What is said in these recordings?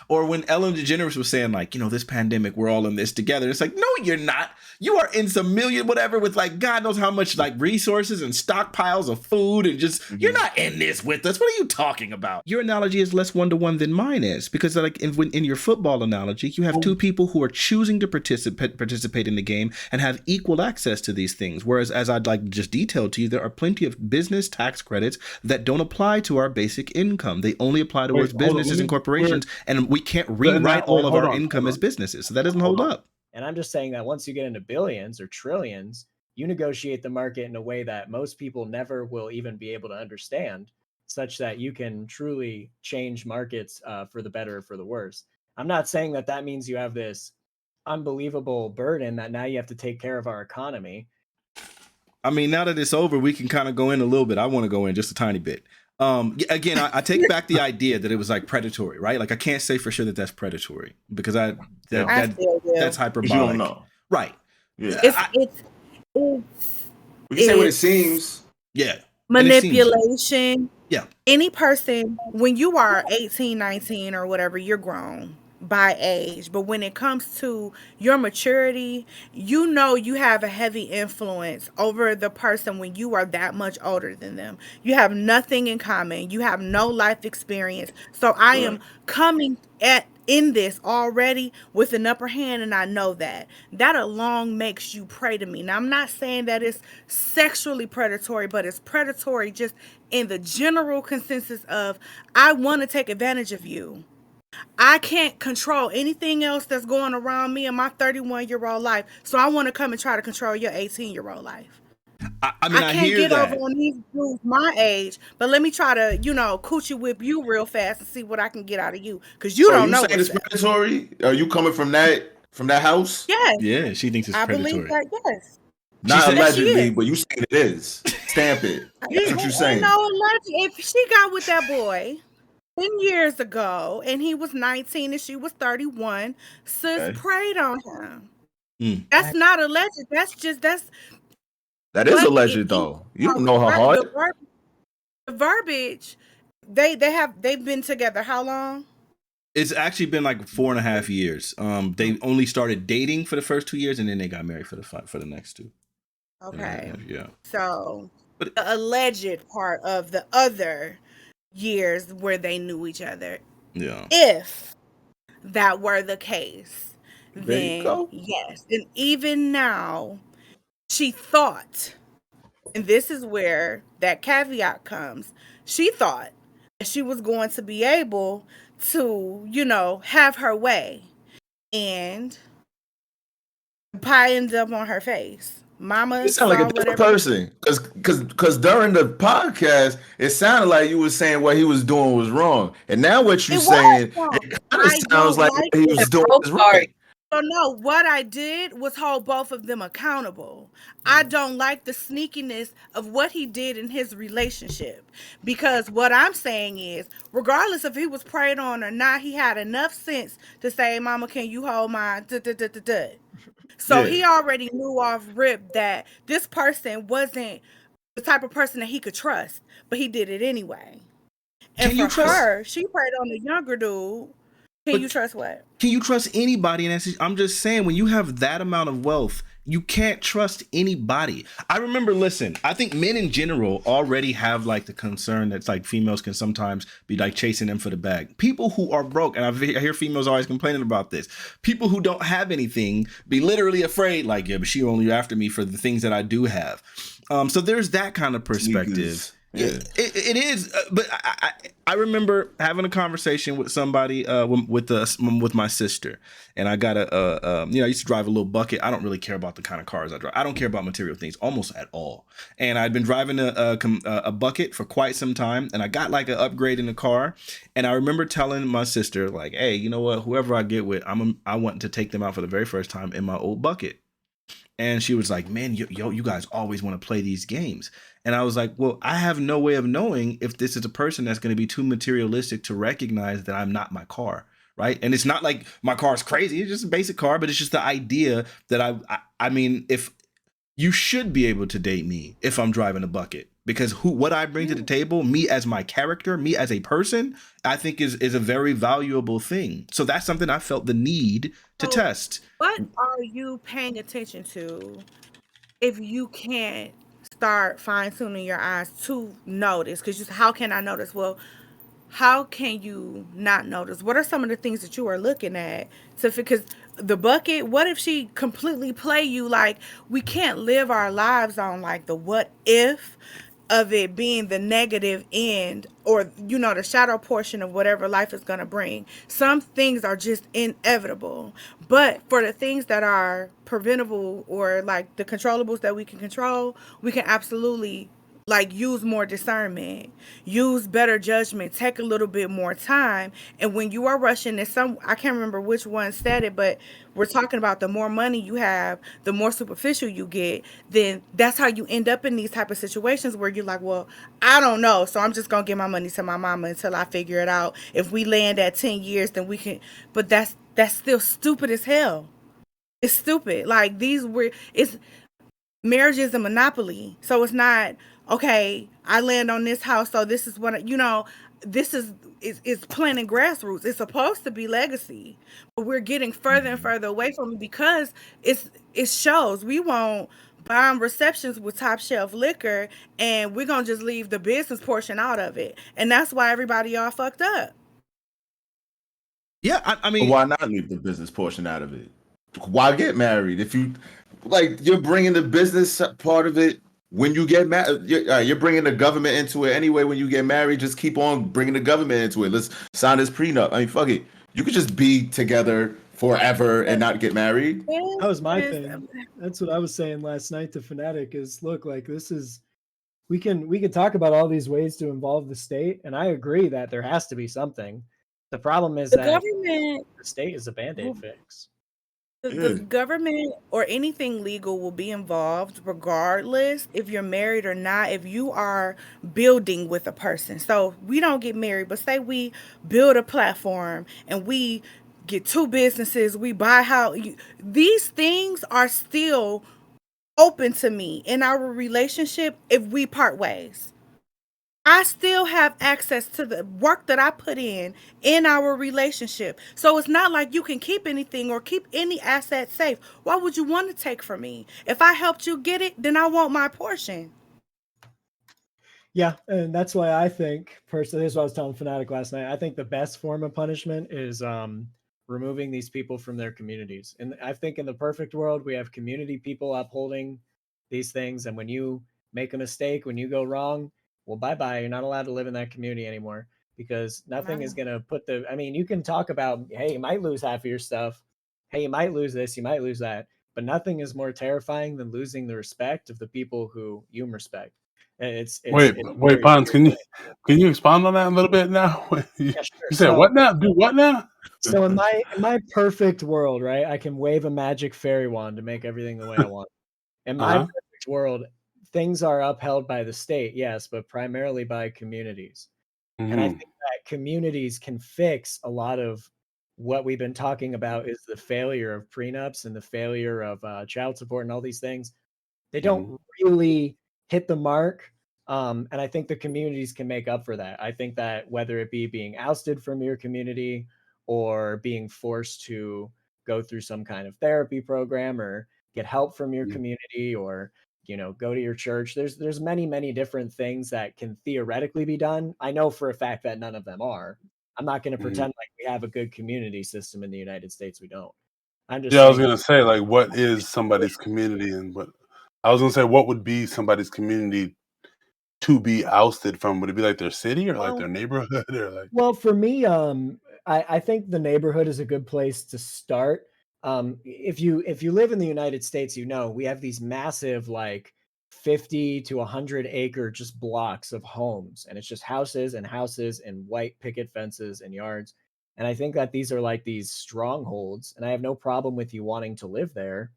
Or when Ellen DeGeneres was saying like, this pandemic, we're all in this together. It's like, no, you're not. You are in some million whatever with like God knows how much like resources and stockpiles of food and just you're not in this with us. What are you talking about? Your analogy is less one-to-one than mine is, because like in your football analogy, you have two people who are choosing to participate in the game and have equal access to these things. Whereas, as I'd like just detailed to you, there are plenty of business tax credits that don't apply to our basic income. They only apply towards businesses and corporations, and we can't rewrite all of our income as businesses. So that doesn't hold up. And I'm just saying that once you get into billions or trillions, you negotiate the market in a way that most people never will even be able to understand, such that you can truly change markets for the better or for the worse. I'm not saying that that means you have this unbelievable burden that now you have to take care of our economy. I mean, now that it's over, we can kind of go in a little bit. I want to go in just a tiny bit. Again, I take back the idea that it was like predatory, right? Like I can't say for sure that that's predatory because that's hyperbolic. You don't know, right? Yeah, we can say what it seems. Yeah, manipulation. Yeah, any person, when you are 18, 19 or whatever, you're grown by age, but when it comes to your maturity, you have a heavy influence over the person when you are that much older than them. You have nothing in common. You have no life experience. So I am coming in this already with an upper hand, and I know that alone makes you prey to me. Now, I'm not saying that it's sexually predatory, but it's predatory just in the general consensus of I want to take advantage of you. I can't control anything else that's going around me in my 31-year-old life. So I want to come and try to control your 18-year-old life. I mean, I can't hear get over on these dudes my age, but let me try to, coochie whip you real fast and see what I can get out of you. Because you don't know. Are you saying it's predatory? Are you coming from that house? Yes. Yeah, she thinks it's predatory. I believe that, yes. Not allegedly, but you saying it is. Stamp it. That's what you're saying. No, allegedly. If she got with that boy 10 years ago and he was 19 and she was 31, sis preyed on him. That's not alleged. That is alleged though. You don't know her heart. The verbiage, they've been together how long? It's actually been like 4.5 years. They only started dating for the first 2 years and then they got married for the next 2. Okay. Yeah. So the alleged part of the other years where they knew each other. Yeah. If that were the case, then yes. And even now, she thought, and this is where that caveat comes, she thought that she was going to be able to, have her way. And pie ended up on her face. Mama, you sound like a different person, because during the podcast, it sounded like you were saying what he was doing was wrong, and now what you're saying, it kind of sounds like what he was doing was right. So no, what I did was hold both of them accountable. I don't like the sneakiness of what he did in his relationship, because what I'm saying is, regardless if he was preyed on or not, he had enough sense to say, "Mama, can you hold my da-da-da-da-da?" So he already knew off rip that this person wasn't the type of person that he could trust, but he did it anyway. And for her, she preyed on the younger dude. Can you trust what? Can you trust anybody? And I'm just saying, when you have that amount of wealth, you can't trust anybody. I remember, I think men in general already have like the concern that's like females can sometimes be like chasing them for the bag. People who are broke, and I hear females always complaining about this. People who don't have anything be literally afraid, like, yeah, but she only after me for the things that I do have. So there's that kind of perspective. Yeah, it is. But I remember having a conversation with somebody with my sister, and I got I used to drive a little bucket. I don't really care about the kind of cars I drive. I don't care about material things almost at all. And I'd been driving a bucket for quite some time, and I got like an upgrade in the car. And I remember telling my sister, like, hey, you know what? Whoever I get with, I want to take them out for the very first time in my old bucket. And she was like, man, you guys always want to play these games. And I was like, well, I have no way of knowing if this is a person that's going to be too materialistic to recognize that I'm not my car, right? And it's not like my car's crazy. It's just a basic car, but it's just the idea that I mean, if you should be able to date me if I'm driving a bucket, because what I bring to the table, me as my character, me as a person, I think is a very valuable thing. So that's something I felt the need to So, test. what are you paying attention to if you can't start fine tuning your eyes to notice? Because how can I notice? Well, how can you not notice? What are some of the things that you are looking at? So, because the bucket, what if she completely play you? Like, we can't live our lives on like the what if of it being the negative end, or the shadow portion of whatever life is going to bring. Some things are just inevitable, but for the things that are preventable, or like the controllables that we can control, we can absolutely like use more discernment, use better judgment, take a little bit more time. And when you are rushing, I can't remember which one said it, but we're talking about the more money you have, the more superficial you get. Then that's how you end up in these type of situations where you're like, well, I don't know, so I'm just gonna give my money to my mama until I figure it out. If we land at 10 years, then we can. But that's still stupid as hell. It's stupid. Like it's marriage is a monopoly. So it's not, okay, I land on this house, so this is this is planting grassroots. It's supposed to be legacy. But we're getting further and further away from it because it shows. We won't bomb receptions with top shelf liquor, and we're gonna just leave the business portion out of it. And that's why everybody all fucked up. Yeah, I mean, why not leave the business portion out of it? Why get married if you you're bringing the business part of it when you get married? You're bringing the government into it anyway. When you get married, just keep on bringing the government into it. Let's sign this prenup. I mean, fuck it. You could just be together forever and not get married. That was my thing. That's what I was saying last night to Fanatiq is, look, like this is, we can talk about all these ways to involve the state, and I agree that there has to be something. The problem is The that government the state is a band-aid fix. The government or anything legal will be involved regardless if you're married or not, if you are building with a person. So we don't get married, but say we build a platform and we get two businesses, we buy these things are still open to me in our relationship if we part ways. I still have access to the work that I put in our relationship. So it's not like you can keep anything or keep any asset safe. Why would you want to take from me? If I helped you get it, then I want my portion. Yeah, and that's why I think personally, this is what I was telling Fanatiq last night. I think the best form of punishment is removing these people from their communities. And I think in the perfect world, we have community people upholding these things. And when you make a mistake, when you go wrong, well, bye-bye. You're not allowed to live in that community anymore, because nothing is going to I mean, you can talk about, hey, you might lose half of your stuff. Hey, you might lose this, you might lose that. But nothing is more terrifying than losing the respect of the people who you respect. Wait, Very Pons, weird. can you expand on that a little bit now? you Yeah, sure. said what now? Do what now? So in my perfect world, right, I can wave a magic fairy wand to make everything the way I want. In my perfect world, things are upheld by the state, yes, but primarily by communities. And I think that communities can fix a lot of what we've been talking about is the failure of prenups and the failure of child support and all these things. They don't really hit the mark. And I think the communities can make up for that. I think that whether it be being ousted from your community or being forced to go through some kind of therapy program or get help from your community or go to your church, there's many different things that can theoretically be done. I know for a fact that none of them are. I'm not going to pretend like we have a good community system in the United States. We don't. I'm just Yeah, I was saying, gonna say, like, what is somebody's community, and what would be somebody's community to be ousted from? Would it be like their city or like their well, neighborhood or like? Well, for me, I think the neighborhood is a good place to start. If you live in the United States, we have these massive, like 50 to 100 acre just blocks of homes, and it's just houses and houses and white picket fences and yards. And I think that these are like these strongholds, and I have no problem with you wanting to live there.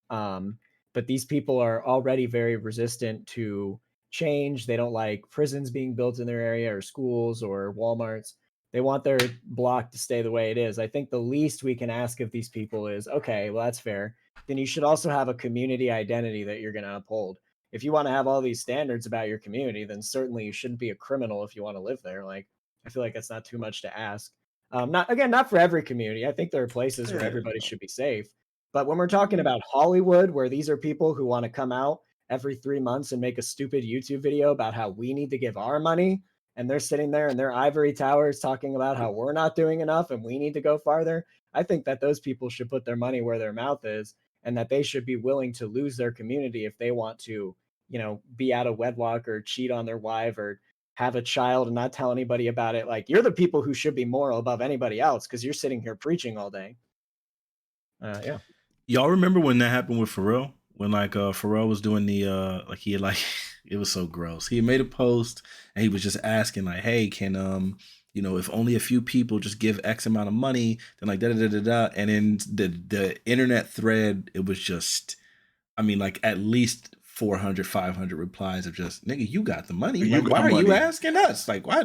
Um, but these people are already very resistant to change. They don't like prisons being built in their area or schools or Walmarts. They want their block to stay the way it is. I think the least we can ask of these people is, okay, well, that's fair. Then you should also have a community identity that you're going to uphold. if you want to have all these standards about your community, then certainly you shouldn't be a criminal if you want to live there. Like, I feel like that's not too much to ask. Not for every community. I think there are places where everybody should be safe. But when we're talking about Hollywood, where these are people who want to come out every 3 months and make a stupid YouTube video about how we need to give our money, and they're sitting there in their ivory towers talking about how we're not doing enough and we need to go farther, I think that those people should put their money where their mouth is, and that they should be willing to lose their community if they want to, be out of wedlock or cheat on their wife or have a child and not tell anybody about it. Like, you're the people who should be moral above anybody else because you're sitting here preaching all day. Yeah. Y'all remember when that happened with Pharrell? When Pharrell was doing the he had it was so gross. He had made a post and he was just asking like, hey, can if only a few people just give X amount of money, then like da da da da da. And in the internet thread, it was just, I mean, like at least 400, 500 replies of just, nigga, you got the money. Like, why are you asking us? Like, why?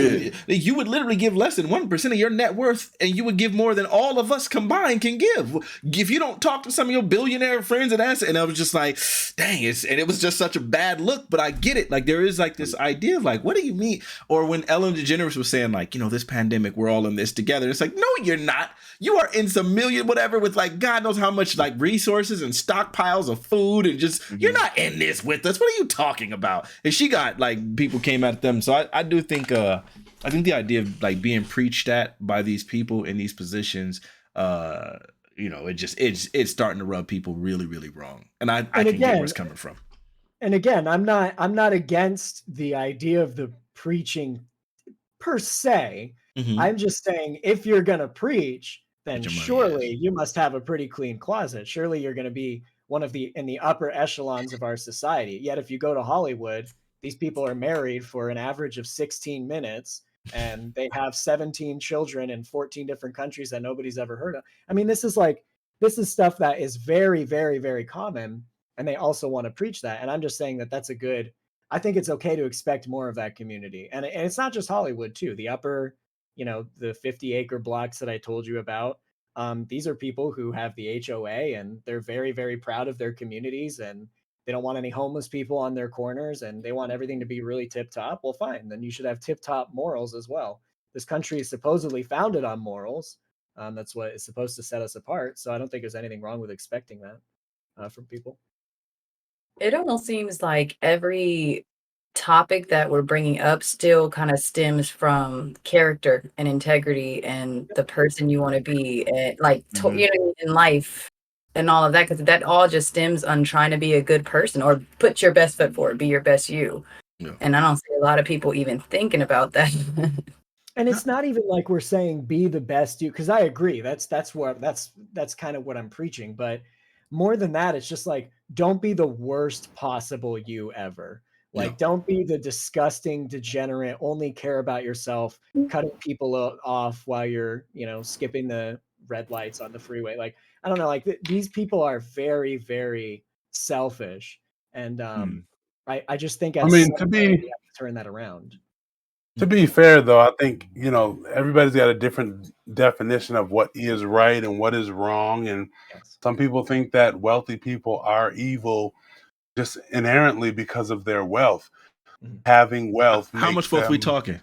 Yeah. You would literally give less than 1% of your net worth, and you would give more than all of us combined can give. If you don't talk to some of your billionaire friends and ask, and I was just like, dang, and it was just such a bad look. But I get it. Like, there is like this idea of like, what do you mean? Or when Ellen DeGeneres was saying like, this pandemic, we're all in this together. It's like, no, you're not. You are in some million whatever with like God knows how much like resources and stockpiles of food and just you're not in this with us. What are you talking about? And she got like people came at them. So I do think I think the idea of like being preached at by these people in these positions, it's starting to rub people really, really wrong. And I can get where it's coming from. And again, I'm not against the idea of the preaching per se. Mm-hmm. I'm just saying if you're gonna preach, then surely you must have a pretty clean closet. Surely you're going to be one of in the upper echelons of our society. Yet if you go to Hollywood, these people are married for an average of 16 minutes and they have 17 children in 14 different countries that nobody's ever heard of. I mean, this is stuff that is very, very, very common. And they also want to preach that. And I'm just saying that I think it's okay to expect more of that community. And it's not just Hollywood too. The upper, the 50-acre blocks that I told you about. These are people who have the HOA and they're very, very proud of their communities and they don't want any homeless people on their corners and they want everything to be really tip top. Well, fine. Then you should have tip top morals as well. This country is supposedly founded on morals. That's what is supposed to set us apart. So I don't think there's anything wrong with expecting that from people. It almost seems like every topic that we're bringing up still kind of stems from character and integrity and the person you want to be and in life and all of that, because that all just stems on trying to be a good person or put your best foot forward, be your best you. Yeah. And I don't see a lot of people even thinking about that. And it's not even like we're saying be the best you, because I agree that's kind of what I'm preaching, but more than that, it's just like, don't be the worst possible you ever. Like, don't be the disgusting degenerate, only care about yourself, cutting people off while you're, skipping the red lights on the freeway. Like, I don't know, like these people are very, very selfish. And I just think we have to turn that around. To be fair, though, I think, everybody's got a different definition of what is right and what is wrong. And some people think that wealthy people are evil just inherently because of their wealth. Having wealth. How much wealth we talking?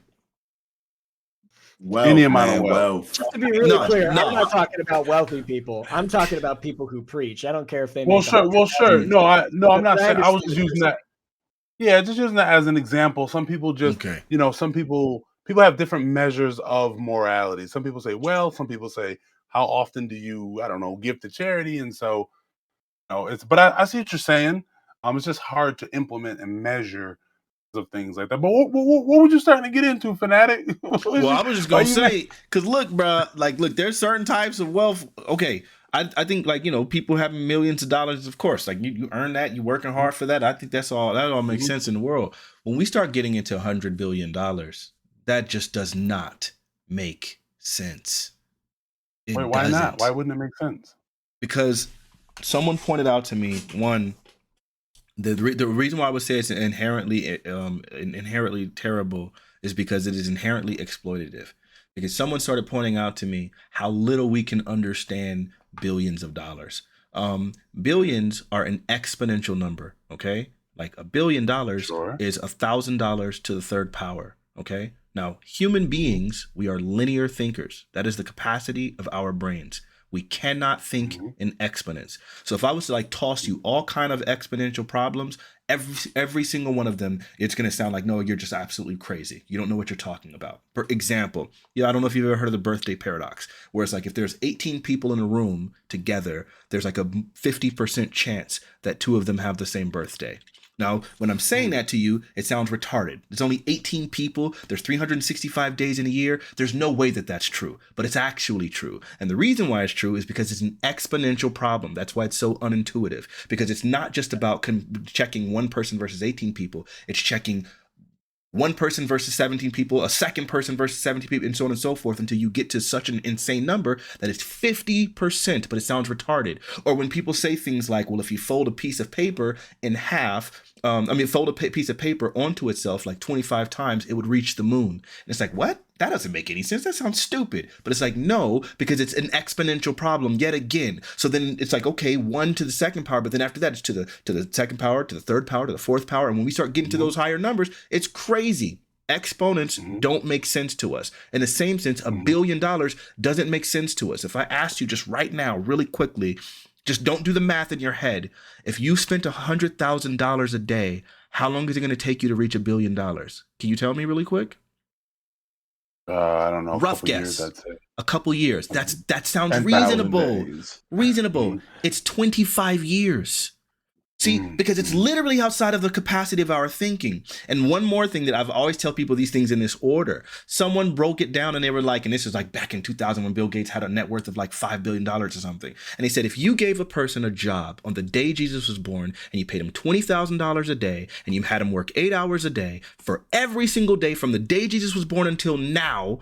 Any amount of wealth. Just to be really clear, I'm not talking about wealthy people. I'm talking about people who preach. I don't care if they. Well, sure. No, I'm not saying. I was just using that. Yeah, just using that as an example. Some people just, some people have different measures of morality. Some people say, well, some people say, how often do you, I don't know, give to charity? And so, but I see what you're saying. It's just hard to implement and measure of things like that. But what were you starting to get into, Fanatiq? Well, I was just gonna say, because look, bro, there's certain types of wealth. Okay, I think people having millions of dollars, of course, like you earn that, you working hard for that. I think that all makes sense in the world. When we start getting into $100 billion, that just does not make sense. Wait, why not? Why wouldn't it make sense? Because someone pointed out to me the reason why I would say it's inherently terrible is because it is inherently exploitative. Because someone started pointing out to me how little we can understand billions of dollars. Billions are an exponential number, okay? Like $1 billion Sure. is $1,000 to the third power. Okay. Now, human beings, we are linear thinkers. That is the capacity of our brains. We cannot think in exponents. So if I was to like toss you all kind of exponential problems, every single one of them, it's going to sound like, no, you're just absolutely crazy. You don't know what you're talking about. For example, I don't know if you've ever heard of the birthday paradox, where it's like if there's 18 people in a room together, there's like a 50% chance that 2 of them have the same birthday. Now, when I'm saying that to you, it sounds retarded. There's only 18 people. There's 365 days in a year. There's no way that that's true, but it's actually true. And the reason why it's true is because it's an exponential problem. That's why it's so unintuitive, because it's not just about checking one person versus 18 people. It's checking one person versus 17 people, a second person versus 17 people, and so on and so forth, until you get to such an insane number that it's 50%, but it sounds retarded. Or when people say things like, well, if you fold a piece of paper in half, fold a piece of paper onto itself like 25 times, it would reach the moon. And it's like, what? That doesn't make any sense. That sounds stupid. But it's like, no, because it's an exponential problem yet again. So then it's like, okay, 1 to the second power, but then after that, it's to the second power, to the third power, to the fourth power. And when we start getting to those higher numbers, it's crazy. Exponents don't make sense to us. In the same sense, $1 billion doesn't make sense to us. If I asked you just right now, really quickly, just don't do the math in your head. If you spent $100,000 a day, how long is it going to take you to reach $1 billion? Can you tell me really quick? I don't know. Rough guess. Years, I'd say. A couple years. That sounds reasonable. Days. Reasonable. It's 25 years. See, because it's literally outside of the capacity of our thinking. And one more thing that I've always tell people these things in this order. Someone broke it down and they were like, and this was like back in 2000 when Bill Gates had a net worth of like $5 billion or something. And they said, if you gave a person a job on the day Jesus was born and you paid him $20,000 a day and you had him work 8 hours a day for every single day from the day Jesus was born until now,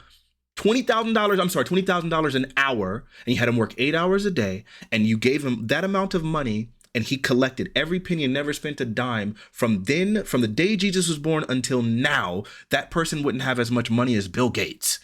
$20,000 an hour, and you had him work 8 hours a day, and you gave him that amount of money, and he collected every penny and never spent a dime from the day Jesus was born until now, that person wouldn't have as much money as Bill Gates.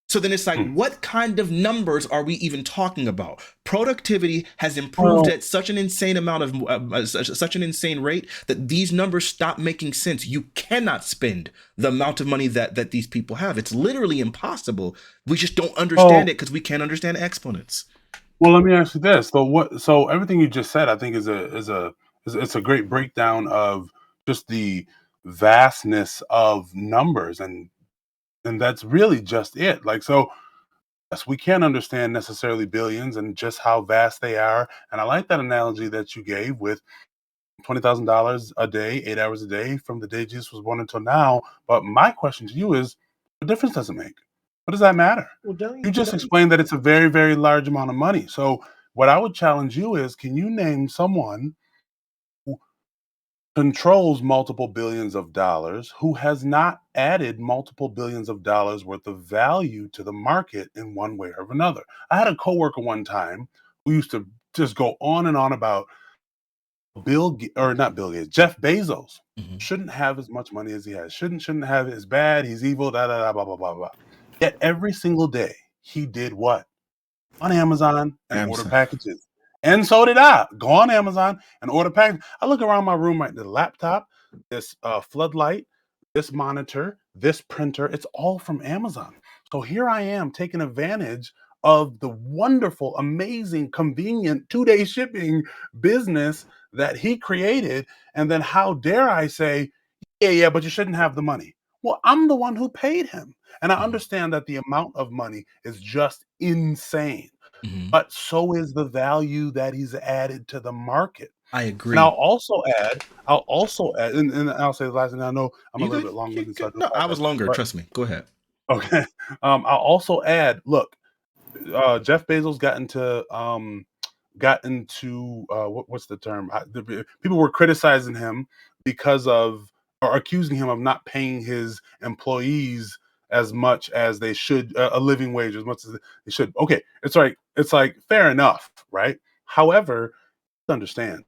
So then it's like, what kind of numbers are we even talking about? Productivity has improved at such an insane amount of such an insane rate that these numbers stop making sense. You cannot spend the amount of money that these people have. It's literally impossible. We just don't understand it because we can't understand exponents. Well, let me ask you this. So everything you just said, I think is a great breakdown of just the vastness of numbers, and that's really just it. Like, so yes, we can't understand necessarily billions and just how vast they are. And I like that analogy that you gave with $20,000 a day, 8 hours a day from the day Jesus was born until now. But my question to you is, what difference does it make? What does that matter? Well, You just explained that it's a very, very large amount of money. So what I would challenge you is, can you name someone who controls multiple billions of dollars who has not added multiple billions of dollars worth of value to the market in one way or another? I had a coworker one time who used to just go on and on about Jeff Bezos shouldn't have as much money as he has. Shouldn't have it. It's bad. He's evil. Da da da. Blah blah blah blah. Yet every single day he did what? On Amazon and order packages. And so did I. Go on Amazon and order packages. I look around my room right now, the laptop, this floodlight, this monitor, this printer, it's all from Amazon. So here I am taking advantage of the wonderful, amazing, convenient 2-day shipping business that he created. And then how dare I say, yeah, but you shouldn't have the money. Well, I'm the one who paid him. And I understand that the amount of money is just insane. But so is the value that he's added to the market. I agree. And I'll also add, and I'll say the last thing. I know I'm a little bit long-winded. No, I was longer. Trust me. Go ahead. Okay. I'll also add, look, Jeff Bezos got into what's the term? People were criticizing him because of, or accusing him of not paying his employees as much as they should, a living wage as much as they should. Okay, it's like fair enough, right? However, understand,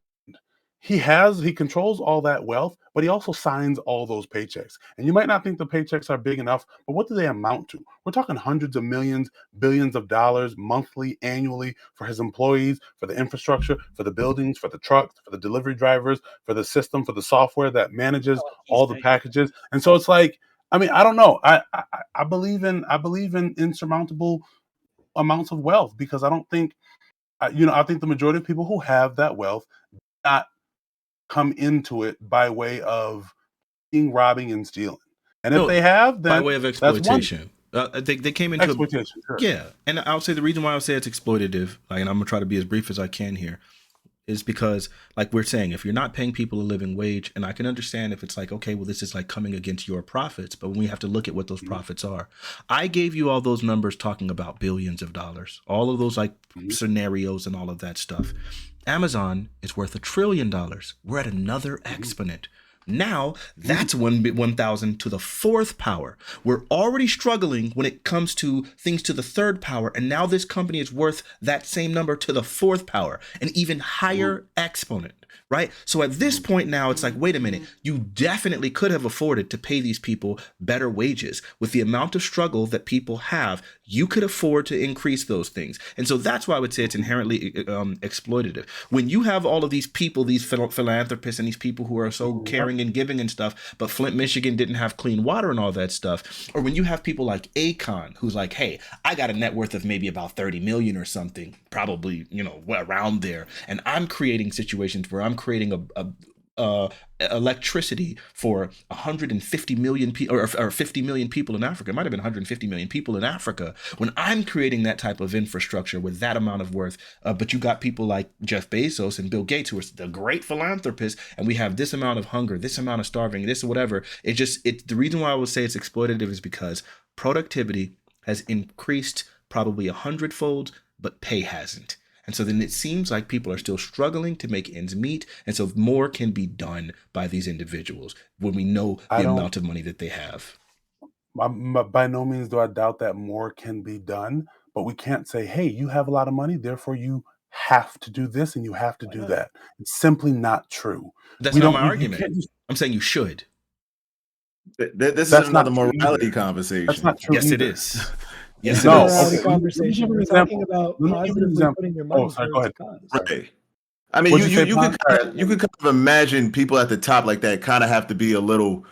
he controls all that wealth, but he also signs all those paychecks. And you might not think the paychecks are big enough, but what do they amount to? We're talking hundreds of millions, billions of dollars monthly, annually for his employees, for the infrastructure, for the buildings, for the trucks, for the delivery drivers, for the system, for the software that manages all the packages. And so it's like, I mean, I don't know. I believe in insurmountable amounts of wealth, because I don't think, I think the majority of people who have that wealth not come into it by way of being robbing and stealing. And if they have, then by way of that's one exploitation. They came into exploitation. Sure. Yeah, and I would say the reason why I would say it's exploitative, like, and I'm gonna try to be as brief as I can here, is because, like we're saying, if you're not paying people a living wage, and I can understand if it's like, okay, well, this is like coming against your profits, but when we have to look at what those profits are, I gave you all those numbers talking about billions of dollars, all of those like scenarios and all of that stuff. Amazon is worth $1 trillion. We're at another exponent. Now that's 1,000 to the fourth power. We're already struggling when it comes to things to the third power, and now this company is worth that same number to the fourth power, an even higher exponent, right? So at this point now, it's like, wait a minute, you definitely could have afforded to pay these people better wages. With the amount of struggle that people have, you could afford to increase those things. And so that's why I would say it's inherently exploitative. When you have all of these people, these philanthropists and these people who are so caring and giving and stuff, but Flint, Michigan didn't have clean water and all that stuff. Or when you have people like Akon, who's like, hey, I got a net worth of maybe about 30 million or something, probably, around there. And I'm creating situations where I'm creating electricity for 150 million people or 50 million people in Africa. It might have been 150 million people in Africa. When I'm creating that type of infrastructure with that amount of worth, but you got people like Jeff Bezos and Bill Gates, who are the great philanthropists, and we have this amount of hunger, this amount of starving, this whatever. The reason why I would say it's exploitative is because productivity has increased probably 100-fold, but pay hasn't. And so then it seems like people are still struggling to make ends meet. And so more can be done by these individuals when we know the amount of money that they have. By no means do I doubt that more can be done, but we can't say, hey, you have a lot of money, therefore you have to do this and you have to do that. It's simply not true. That's not my argument. I'm saying you should. This is another morality conversation. That's not true. Yes, either. it is. Yes, it is. Conversation. We're talking about positively putting your money towards a cause. Right. I mean, you could kind of imagine people at the top like that kind of have to be a little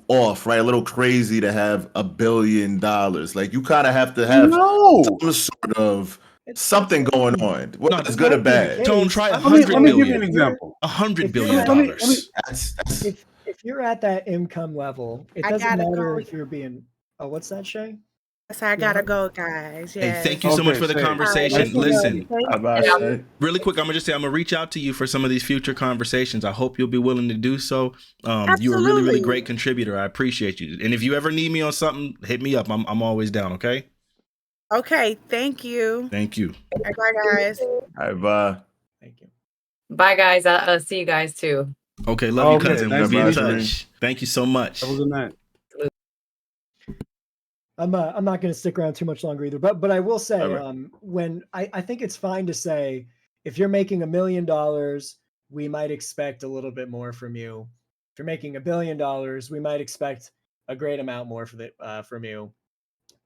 off, right? A little crazy to have $1 billion. Like you kind of have to have some sort of something going on. Whether it's good or bad. Don't try Let me give you an example. $100 billion. If you're at that income level, it doesn't matter if you're being. Oh, what's that, Shay? So I gotta go, guys. Yes. Hey, thank you so much for the conversation. Listen, really quick, I'm gonna just say I'm gonna reach out to you for some of these future conversations. I hope you'll be willing to do so. You're a really, really great contributor. I appreciate you. And if you ever need me on something, hit me up. I'm always down. Okay. Okay. Thank you. Thank you. Bye, guys. All right, bye. Thank you. Bye, guys. I'll see you guys too. Okay, love you, cousin. We'll be in touch. Thank you so much. Have a good night. I'm not going to stick around too much longer either, but I will say, when I think it's fine to say, if you're making $1 million, we might expect a little bit more from you. If you're making $1 billion, we might expect a great amount more from you.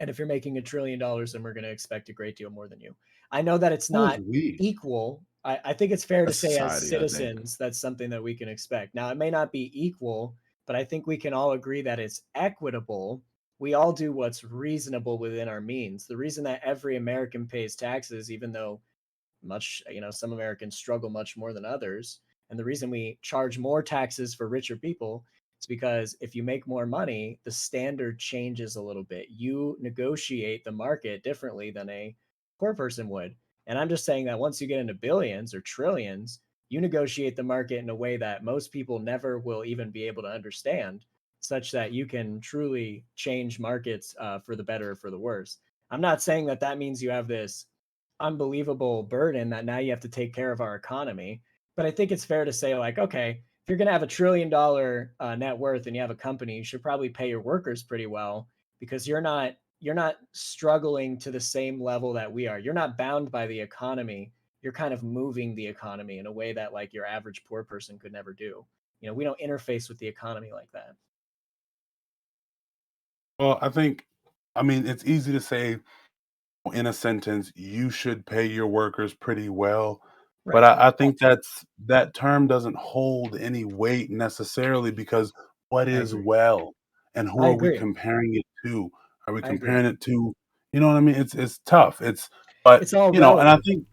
And if you're making $1 trillion, then we're going to expect a great deal more than you. I know that it's not equal. I think it's fair to say as citizens, that's something that we can expect. Now, it may not be equal, but I think we can all agree that it's equitable. We all do what's reasonable within our means. The reason that every American pays taxes, even though some Americans struggle much more than others, and the reason we charge more taxes for richer people is because if you make more money, the standard changes a little bit. You negotiate the market differently than a poor person would. And I'm just saying that once you get into billions or trillions, you negotiate the market in a way that most people never will even be able to understand, such that you can truly change markets for the better or for the worse. I'm not saying that means you have this unbelievable burden that now you have to take care of our economy, but I think it's fair to say, like, okay, if you're going to have $1 trillion net worth and you have a company, you should probably pay your workers pretty well, because you're not struggling to the same level that we are. You're not bound by the economy you're kind of moving the economy in a way that like your average poor person could never do. You know, we don't interface with the economy like that. Well, I mean, it's easy to say in a sentence, you should pay your workers pretty well. But Right. I think that term doesn't hold any weight necessarily, because what I is agree. well, and who I are we agree. comparing it to? Are we I agree. comparing it to, you know what I mean? It's tough. But It's all you know, and I relative. think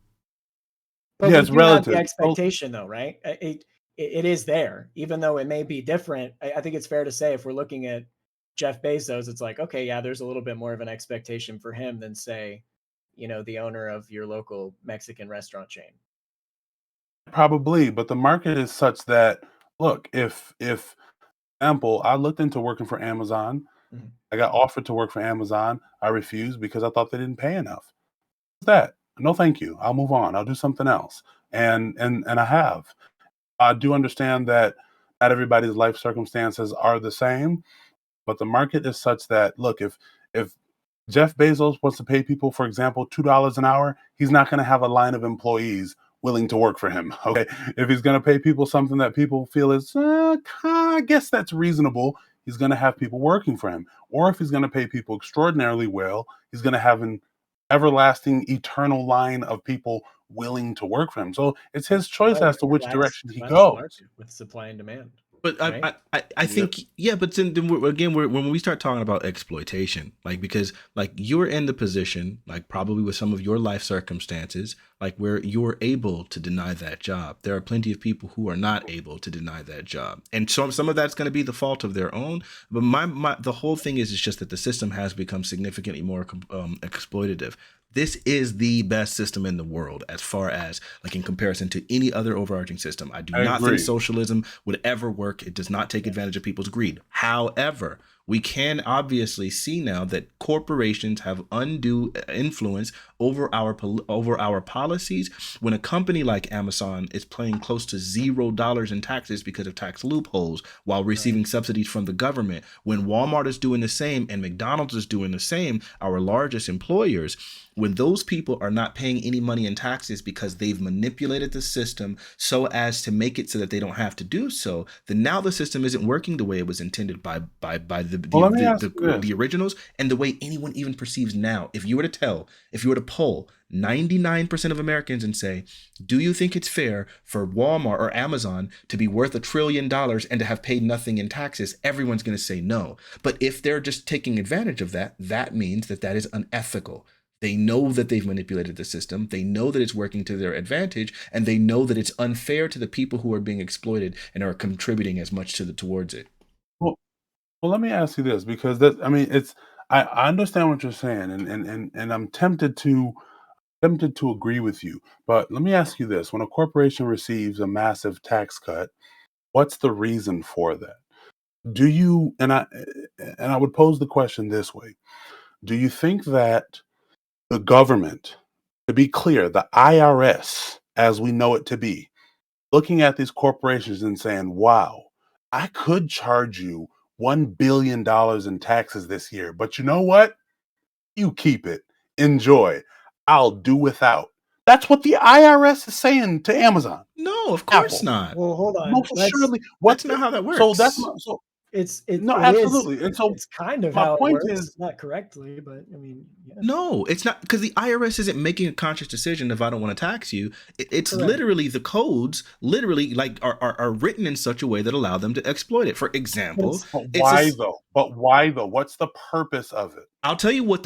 But yeah, we it's do have the relative. So expectation though, right? It is there, even though it may be different. I think it's fair to say if we're looking at Jeff Bezos, it's like, okay, yeah, there's a little bit more of an expectation for him than say, you know, the owner of your local Mexican restaurant chain. probably, but the market is such that, look, if example, I looked into working for Amazon. Mhm. I got offered to work for Amazon. I refused because I thought they didn't pay enough. That. No, thank you. I'll move on. I'll do something else. And I have. I do understand that not everybody's life circumstances are the same, but the market is such that, look, if Jeff Bezos wants to pay people, for example, $2 an hour, he's not going to have a line of employees willing to work for him. Okay. If he's going to pay people something that people feel is, I guess that's reasonable, he's going to have people working for him. Or if he's going to pay people extraordinarily well, he's going to have an everlasting, eternal line of people willing to work for him. So it's his choice Well, as to it's which direction he collapse the goes. market with supply and demand, But right? I Yep. think, yeah, but then when we start talking about exploitation, like, because like you're in the position, like probably with some of your life circumstances, like where you're able to deny that job. There are plenty of people who are not able to deny that job, and some of that's going to be the fault of their own. But the whole thing is just that the system has become significantly more exploitative. This is the best system in the world as far as like in comparison to any other overarching system. I do I not think agree. socialism would ever work. It does not take advantage of people's greed. However, we can obviously see now that corporations have undue influence over our policies. When a company like Amazon is paying close to $0 in taxes because of tax loopholes while receiving subsidies from the government, when Walmart is doing the same and McDonald's is doing the same, our largest employers, when those people are not paying any money in taxes because they've manipulated the system so as to make it so that they don't have to do so, then now the system isn't working the way it was intended by Well, let me ask you this. the originals, and the way anyone even perceives now. If you were to poll 99% of Americans and say, do you think it's fair for Walmart or Amazon to be worth $1 trillion and to have paid nothing in taxes? Everyone's going to say no. But if they're just taking advantage of that, that means that that is unethical. They know that they've manipulated the system. They know that it's working to their advantage, and they know that it's unfair to the people who are being exploited and are contributing as much towards it. Well, well, let me ask you this, because I mean, I understand what you're saying, and I'm tempted to agree with you. But let me ask you this: when a corporation receives a massive tax cut, what's the reason for that? Do you and I would pose the question this way: do you think that the government, to be clear, the IRS, as we know it to be, looking at these corporations and saying, wow, I could charge you $1 billion in taxes this year, but you know what? You keep it. Enjoy. I'll do without. That's what the IRS is saying to Amazon, No, of course Apple. not. Well, hold on. Most assuredly. That's not how that So that's works. so It no, is. absolutely. And so It's kind of my how it point works, is, not correctly, but I mean, yeah. No, it's not, because the IRS isn't making a conscious decision if I don't want to tax you. It's Correct. literally the codes, literally like are written in such a way that allow them to exploit it. For example, but it's why though? But why though? What's the purpose of it? I'll tell you what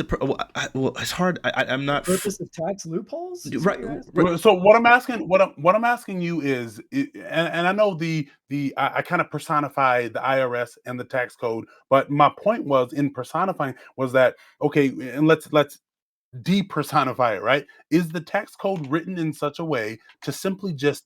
well, it's hard. I'm The not purpose of tax loopholes? Is right. what you're asking? Well, so what I'm asking you is, and I know I kind of personify the IRS and the tax code, but my point was in personifying was that, okay, and let's depersonify it, right? Is the tax code written in such a way to simply just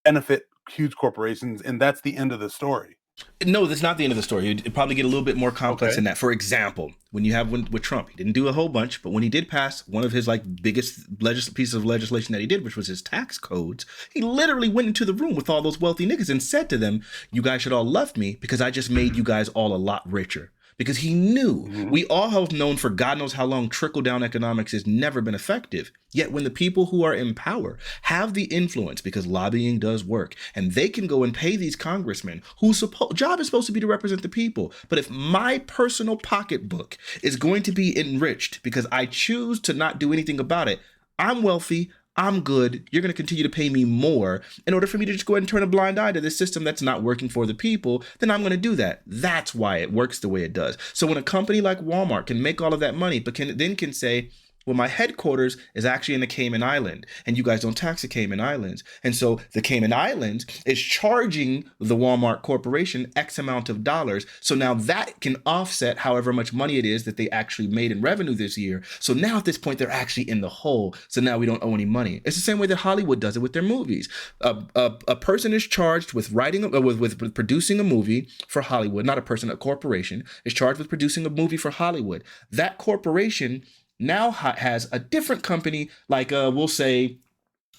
benefit huge corporations, and that's the end of the story? No, that's not the end of the story. It'd probably get a little bit more complex Okay. than that. For example, when you have with Trump, he didn't do a whole bunch, but when he did pass one of his like biggest pieces of legislation that he did, which was his tax codes, he literally went into the room with all those wealthy niggas and said to them, "You guys should all love me because I just made you guys all a lot richer." because he knew. Mhm. We all have known for God knows how long trickle-down economics has never been effective. Yet when the people who are in power have the influence, because lobbying does work, and they can go and pay these congressmen whose job is supposed to be to represent the people. But if my personal pocketbook is going to be enriched because I choose to not do anything about it, I'm wealthy, I'm good, you're going to continue to pay me more in order for me to just go ahead and turn a blind eye to this system that's not working for the people, then I'm going to do that. That's why it works the way it does. So when a company like Walmart can make all of that money, but can say, well, my headquarters is actually in the Cayman Island, and you guys don't tax the Cayman Islands. And so the Cayman Islands is charging the Walmart Corporation X amount of dollars. So now that can offset however much money it is that they actually made in revenue this year. So now at this point, they're actually in the hole. So now we don't owe any money. It's the same way that Hollywood does it with their movies. A person is charged with with producing a movie for Hollywood, not a person, a corporation is charged with producing a movie for Hollywood. That corporation now has a different company, like we'll say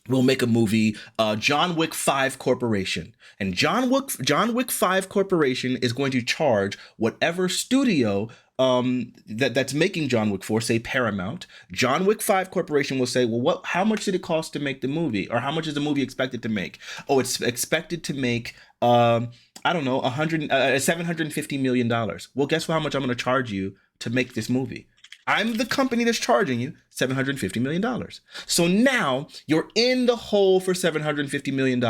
we'll make a movie, John Wick 5 Corporation. And John Wick 5 Corporation is going to charge whatever studio that's making John Wick 4, say Paramount. John Wick 5 Corporation will say, well, how much did it cost to make the movie? Or how much is the movie expected to make? Oh, it's expected to make I don't know, $750 million. Well, guess how much I'm going to charge you to make this movie? I'm the company that's charging you $750 million. So now you're in the hole for $750 million.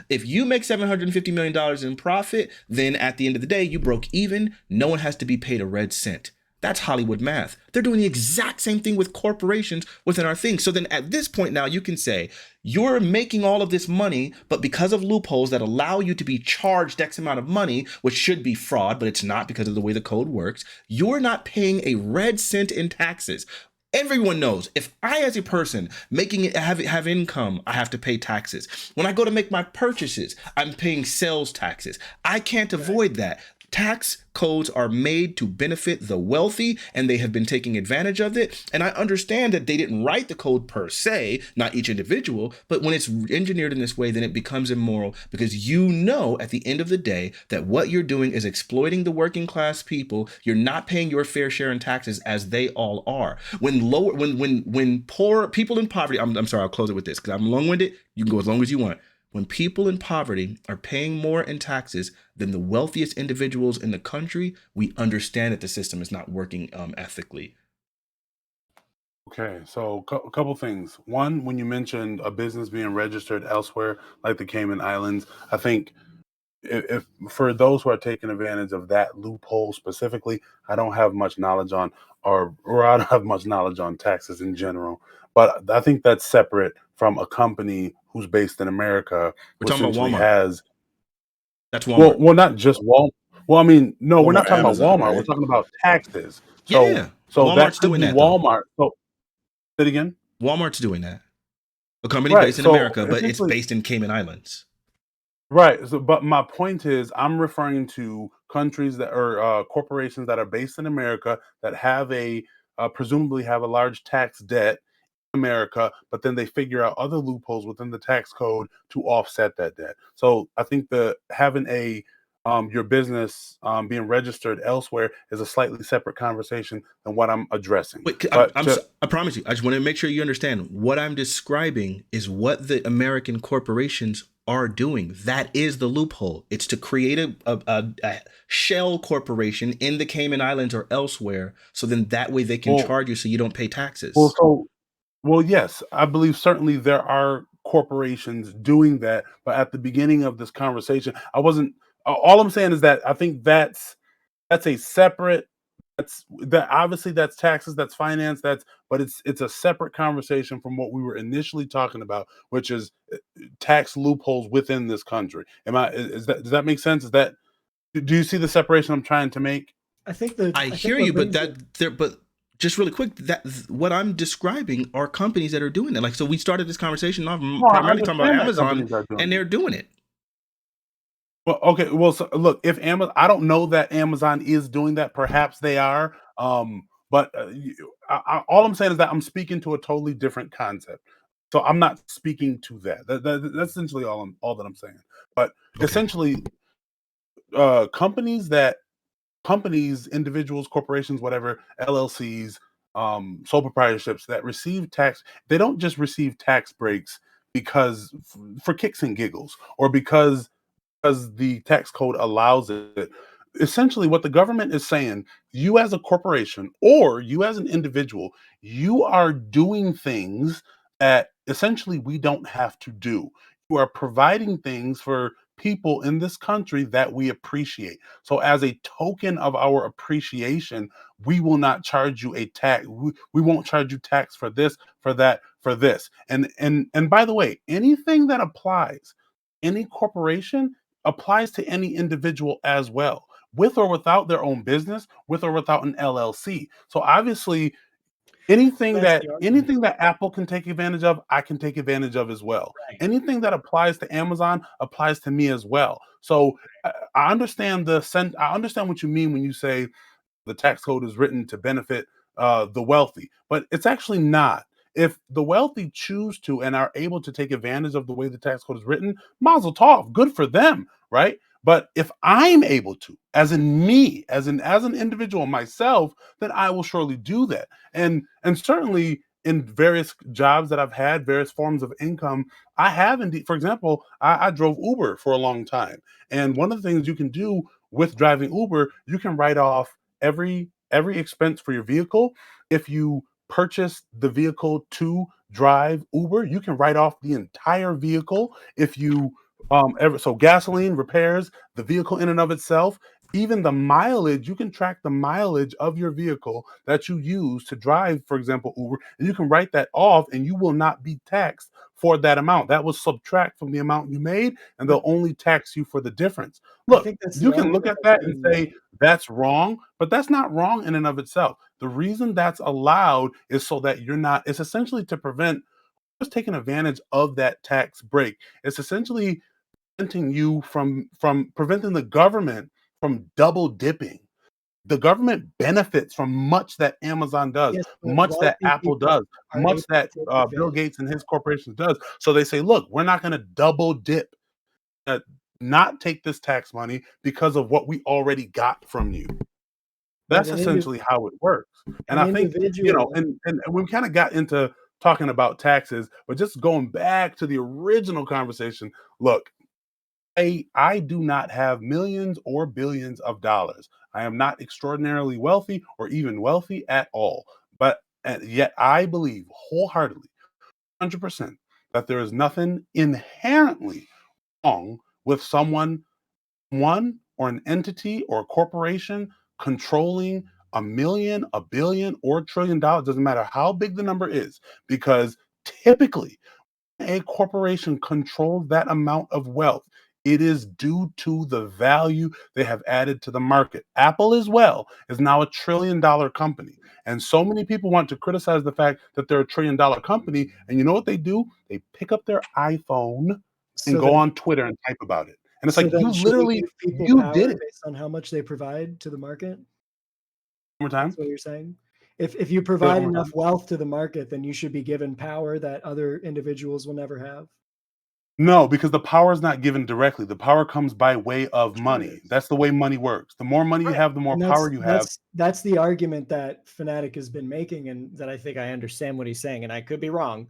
If you make $750 million in profit, then at the end of the day, you broke even. No one has to be paid a red cent. That's Hollywood math. They're doing the exact same thing with corporations within our thing. So then at this point now you can say, you're making all of this money, but because of loopholes that allow you to be charged X amount of money, which should be fraud, but it's not because of the way the code works, you're not paying a red cent in taxes. Everyone knows if I, as a person making it have income, I have to pay taxes. When I go to make my purchases, I'm paying sales taxes. I can't avoid that. Tax codes are made to benefit the wealthy, and they have been taking advantage of it. And I understand that they didn't write the code per se, not each individual, but when it's engineered in this way, then it becomes immoral, because you know at the end of the day that what you're doing is exploiting the working class people. You're not paying your fair share in taxes, as they all are. When poor people in poverty, I'm sorry, I'll close it with this because I'm long-winded. You can go as long as you want. When people in poverty are paying more in taxes than the wealthiest individuals in the country, we understand that the system is not working ethically. Okay, so a couple things. One, when you mentioned a business being registered elsewhere, like the Cayman Islands, I think if for those who are taking advantage of that loophole specifically, I don't have much knowledge on, or I don't have much knowledge on taxes in general. But I think that's separate from a company who's based in America, We're who talking about essentially Walmart. has. That's Walmart. Well, not just Walmart. Well, I mean, no, we're Or not talking about Amazon, Walmart. We're right? talking about taxes. Yeah. So that Walmart's could doing be that though. Walmart. So, say it again. Walmart's doing that. A company Right. based in So America, but it's essentially, based in Cayman Islands. right. So, but my point is, I'm referring to countries that are corporations that are based in America that have presumably have a large tax debt in America, but then they figure out other loopholes within the tax code to offset that debt. So I think having your business being registered elsewhere is a slightly separate conversation than what I'm addressing. Wait, But I promise you, I just want to make sure you understand. What I'm describing is what the American corporations are doing. That is the loophole. It's to create a shell corporation in the Cayman Islands or elsewhere, so then that way they can charge you so you don't pay taxes. Well, yes, I believe certainly there are corporations doing that, but at the beginning of this conversation, I wasn't. All I'm saying is that I think that's a separate. That obviously that's taxes, that's finance, but it's a separate conversation from what we were initially talking about, which is tax loopholes within this country. Does that make sense? Do you see the separation I'm trying to make? I hear you, but just really quick, that what I'm describing are companies that are doing it. Like, so we started this conversation off No, I primarily talking about understand that Amazon, companies are doing and it. they're doing it. Well, okay. Well, so look, if Amazon, I don't know that Amazon is doing that. Perhaps they are. But all I'm saying is that I'm speaking to a totally different concept. So I'm not speaking to that. That's essentially all that I'm saying. But Okay. essentially, companies that companies, individuals, corporations, whatever, LLCs, sole proprietorships that receive tax, they don't just receive tax breaks because for kicks and giggles or because the tax code allows it. Essentially, what the government is saying, you as a corporation or you as an individual, you are doing things that essentially we don't have to do. You are providing things for people in this country that we appreciate. So, as a token of our appreciation, we will not charge you a tax. We won't charge you tax for this, for that, for this. And by the way, anything that applies, any corporation applies to any individual as well, with or without their own business, with or without an LLC. So obviously, anything That's that the argument. anything that Apple can take advantage of, I can take advantage of as well. Right. Anything that applies to Amazon applies to me as well. So I understand I understand what you mean when you say the tax code is written to benefit the wealthy, but it's actually not. If the wealthy choose to and are able to take advantage of the way the tax code is written, mazel tov, good for them, right? But if I'm able to, as in me, as an individual myself, then I will surely do that. And certainly in various jobs that I've had, various forms of income, I have indeed. For example, I drove Uber for a long time, and one of the things you can do with driving Uber, you can write off every expense for your vehicle. If you purchase the vehicle to drive Uber, you can write off the entire vehicle. If you so gasoline, repairs, the vehicle in and of itself, even the mileage, you can track the mileage of your vehicle that you use to drive, for example, Uber, and you can write that off and you will not be taxed for that amount. That will subtract from the amount you made and they'll only tax you for the difference. I Look, think that's you the can argument look at that's that and being say made. that's wrong, but that's not wrong in and of itself. The reason that's allowed is so that you're not, it's essentially to prevent just taking advantage of that tax break. It's essentially preventing you from preventing the government from double dipping. The government benefits from much that Amazon does, Yes, but much that wealthy Apple people does, are able much that to take Bill advantage. Gates and his corporations does. So they say, look, we're not going to double dip, not take this tax money because of what we already got from you. But That's essentially how it works. And an I think, individual, and we kind of got into talking about taxes, but just going back to the original conversation, look, I do not have millions or billions of dollars. I am not extraordinarily wealthy or even wealthy at all. But yet I believe wholeheartedly, 100%, that there is nothing inherently wrong with one or an entity or a corporation controlling a million, a billion, or $1 trillion. Doesn't matter how big the number is, because typically a corporation controls that amount of wealth, it is due to the value they have added to the market. Apple, as well, is now $1 trillion company. And so many people want to criticize the fact that they're $1 trillion company. And you know what they do? They pick up their iPhone and so go then on Twitter and type about it. And it's so like, then you should we literally, give people you did power it. based on how much they provide to the market? One more time. That's what you're saying? If you Say that provide one more enough time. wealth to the market, then you should be given power that other individuals will never have. No, because the power is not given directly. The power comes by way of Sure it money. is. That's the way money works. The more money you Right. have, the more And power you have. that's the argument that Fanatiq has been making, and that I think I understand what he's saying, and I could be wrong,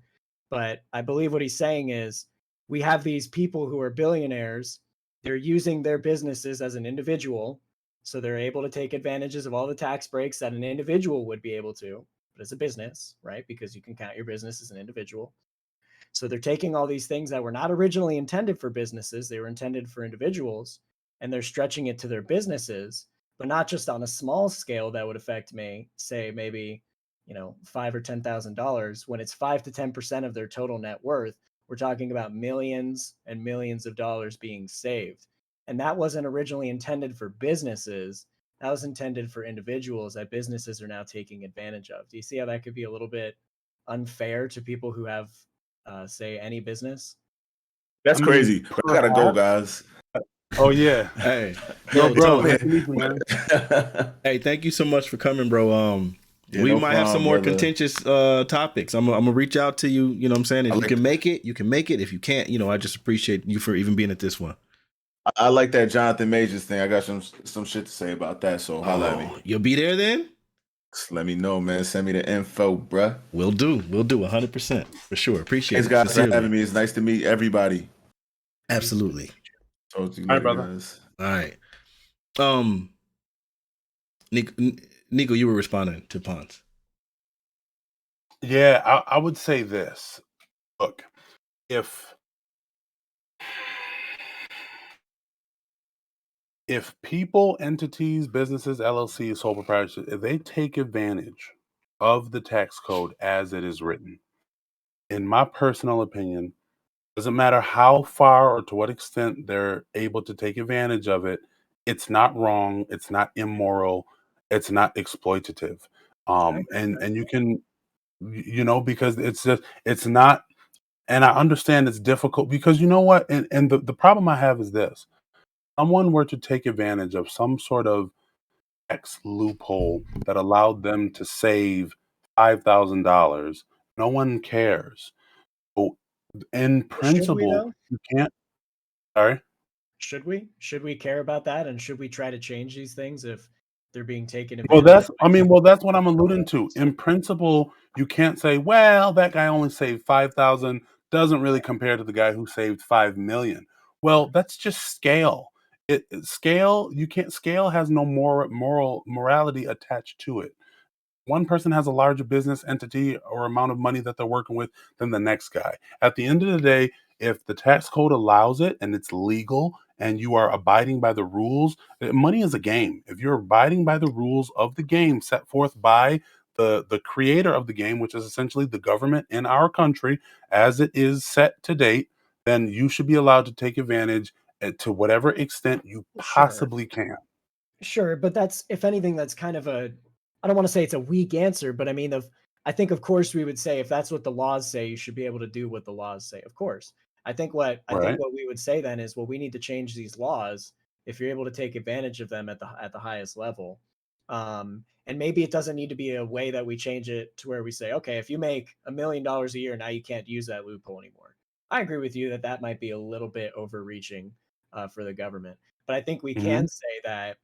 but I believe what he's saying is we have these people who are billionaires. They're using their businesses as an individual, so they're able to take advantages of all the tax breaks that an individual would be able to, but as a business, right? Because you can count your business as an individual. So they're taking all these things that were not originally intended for businesses, they were intended for individuals, and they're stretching it to their businesses, but not just on a small scale that would affect me, say maybe, $5 or $10,000. When it's 5 to 10% of their total net worth, we're talking about millions and millions of dollars being saved. And that wasn't originally intended for businesses. That was intended for individuals that businesses are now taking advantage of. Do you see how that could be a little bit unfair to people who have say any business? That's I mean, crazy. I gotta go, perhaps. guys. Oh yeah. Hey, Yo, yo, bro, Tone. nice to meet you, man. Hey, thank you so much for coming, bro. Yeah, We no might have some problem, more brother. contentious topics. I'm gonna reach out to you. You know what I'm saying? If I you like can that. make it, you can make it. If you can't, I just appreciate you for even being at this one. I like that Jonathan Majors thing. I got some shit to say about that. So holla at me. You'll be there then? Just let me know, man. Send me the info, bruh. We'll do 100% for sure. Appreciate Thanks, it. guys, for Sincerely. having me. It's nice to meet everybody. Absolutely. Talk to you All right, later, brother. guys. All right. Nico, you were responding to Pons. Yeah, I would say this. Look, if people, entities, businesses, LLCs, sole proprietors, if they take advantage of the tax code as it is written, in my personal opinion, doesn't matter how far or to what extent they're able to take advantage of it, it's not wrong, it's not immoral, it's not exploitative. And you can, because it's not, and I understand it's difficult because you know what, and the problem I have is this: someone were to take advantage of some sort of X loophole that allowed them to save $5,000, no one cares. So in Should we principle, though? you can't. Sorry. Should we? Should we care about that? And should we try to change these things if they're being taken Well, advantage of? that's what I'm alluding to. In principle, you can't say, well, that guy only saved 5,000, doesn't really compare to the guy who saved 5 million. Well, that's just scale. Scale, you can't, scale has no morality attached to it. One person has a larger business entity or amount of money that they're working with than the next guy. At the end of the day, if the tax code allows it and it's legal and you are abiding by the rules, money is a game. If you're abiding by the rules of the game set forth by the creator of the game, which is essentially the government in our country as it is set to date, then you should be allowed to take advantage to whatever extent you possibly can. Sure, but that's, if anything, that's kind of a, I don't want to say it's a weak answer, but I mean, I think of course we would say if that's what the laws say, you should be able to do what the laws say. Of course. I think Right. what we would say then is, well, we need to change these laws if you're able to take advantage of them at the highest level. And maybe it doesn't need to be a way that we change it to where we say, okay, if you make $1 million a year, now you can't use that loophole anymore. I agree with you that that might be a little bit overreaching for the government, but I think we Mm-hmm. can say that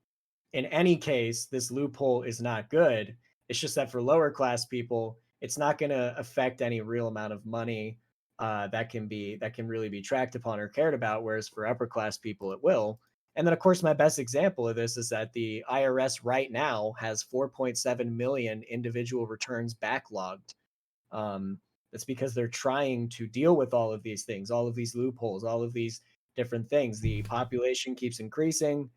in any case, this loophole is not good. It's just that for lower class people, it's not going to affect any real amount of money that can really be tracked upon or cared about. Whereas for upper class people, it will. And then, of course, my best example of this is that the IRS right now has 4.7 million individual returns backlogged. That's because they're trying to deal with all of these things, all of these loopholes, all of these different things. The population keeps increasing.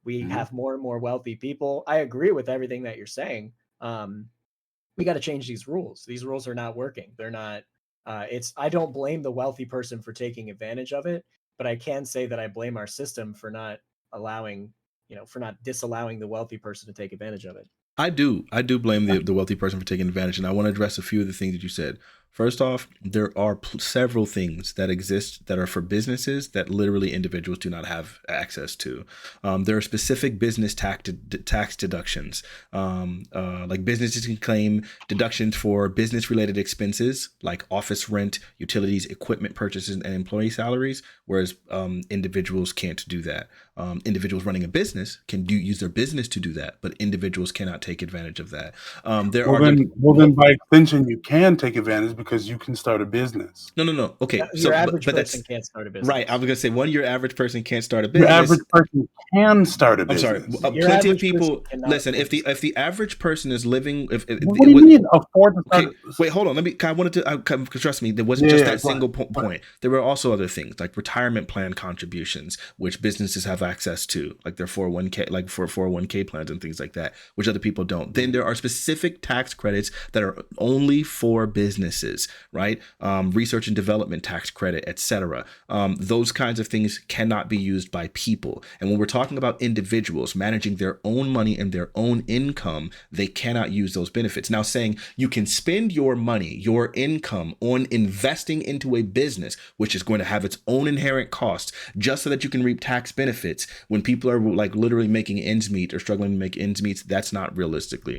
We Mm-hmm. have more and more wealthy people. I agree with everything that you're saying. We got to change these rules. These rules are not working. They're not. I don't blame the wealthy person for taking advantage of it, but I can say that I blame our system for not allowing, for not disallowing the wealthy person to take advantage of it. I do blame the wealthy person for taking advantage, and I want to address a few of the things that you said. First off, there are several things that exist that are for businesses that literally individuals do not have access to. There are specific business tax deductions. Like businesses can claim deductions for business-related expenses like office rent, utilities, equipment purchases, and employee salaries, whereas individuals can't do that. Individuals running a business can use their business to do that, but individuals cannot take advantage of that. Then by extension, you can take advantage because you can start a business. No. Okay, your average but person that's can't start a business. Right. I was gonna say your average person can't start a Your business. average person can start a I'm sorry. business. Plenty of people listen. If the average person is living, What do you mean afford to start? Okay, wait, hold on. I wanted to trust me. There wasn't just that single point. There were also other things like retirement plan contributions, which businesses have access to, like their 401k, like for 401k plans and things like that, which other people don't. Then there are specific tax credits that are only for businesses, right? Research and development tax credit, etc. Those kinds of things cannot be used by people. And when we're talking about individuals managing their own money and their own income, they cannot use those benefits. Now, saying you can spend your money, your income on investing into a business, which is going to have its own inherent costs, just so that you can reap tax benefits when people are like literally making ends meet or struggling to make ends meet, that's not realistic. Yeah,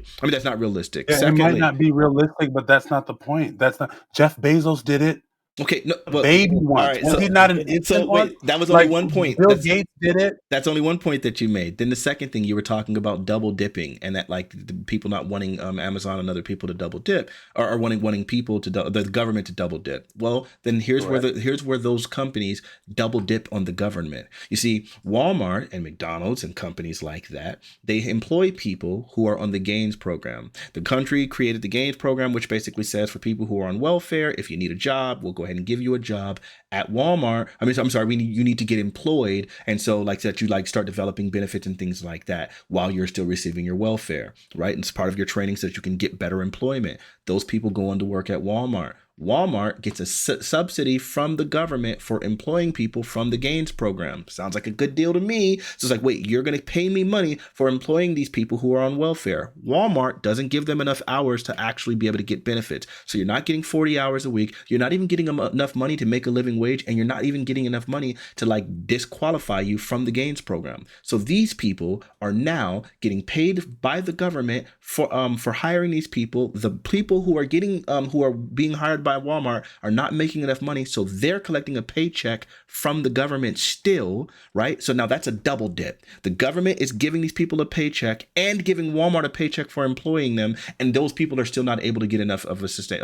Secondly, it might not be realistic, but that's not the point. That's not, Jeff Bezos did it. Okay, no, A baby all once. right. Was he So, not an infant once? wait, that was only Like one point. Bill Gates did it. That's only one point that you made. Then the second thing you were talking about double dipping, and that like the people not wanting Amazon and other people to double dip, or wanting people to the government to double dip. Well, then here's where those companies double dip on the government. You see, Walmart and McDonald's and companies like that, they employ people who are on the gains program. The country created the gains program, which basically says for people who are on welfare, if you need a job, we'll go ahead and give you a job at Walmart. I mean, I'm sorry, you need to get employed, and so like that you like start developing benefits and things like that while you're still receiving your welfare, right? And it's part of your training so that you can get better employment. Those people go on to work at Walmart. Walmart gets a subsidy from the government for employing people from the gains program. Sounds like a good deal to me. So it's like, wait, you're going to pay me money for employing these people who are on welfare. Walmart doesn't give them enough hours to actually be able to get benefits. So you're not getting 40 hours a week. You're not even getting enough money to make a living wage, and you're not even getting enough money to like disqualify you from the gains program. So these people are now getting paid by the government for hiring these people. The people who are getting who are being hired by Walmart are not making enough money, so they're collecting a paycheck from the government still, right? So now that's a double dip. The government is giving these people a paycheck and giving Walmart a paycheck for employing them, and those people are still not able to get enough of a sustain.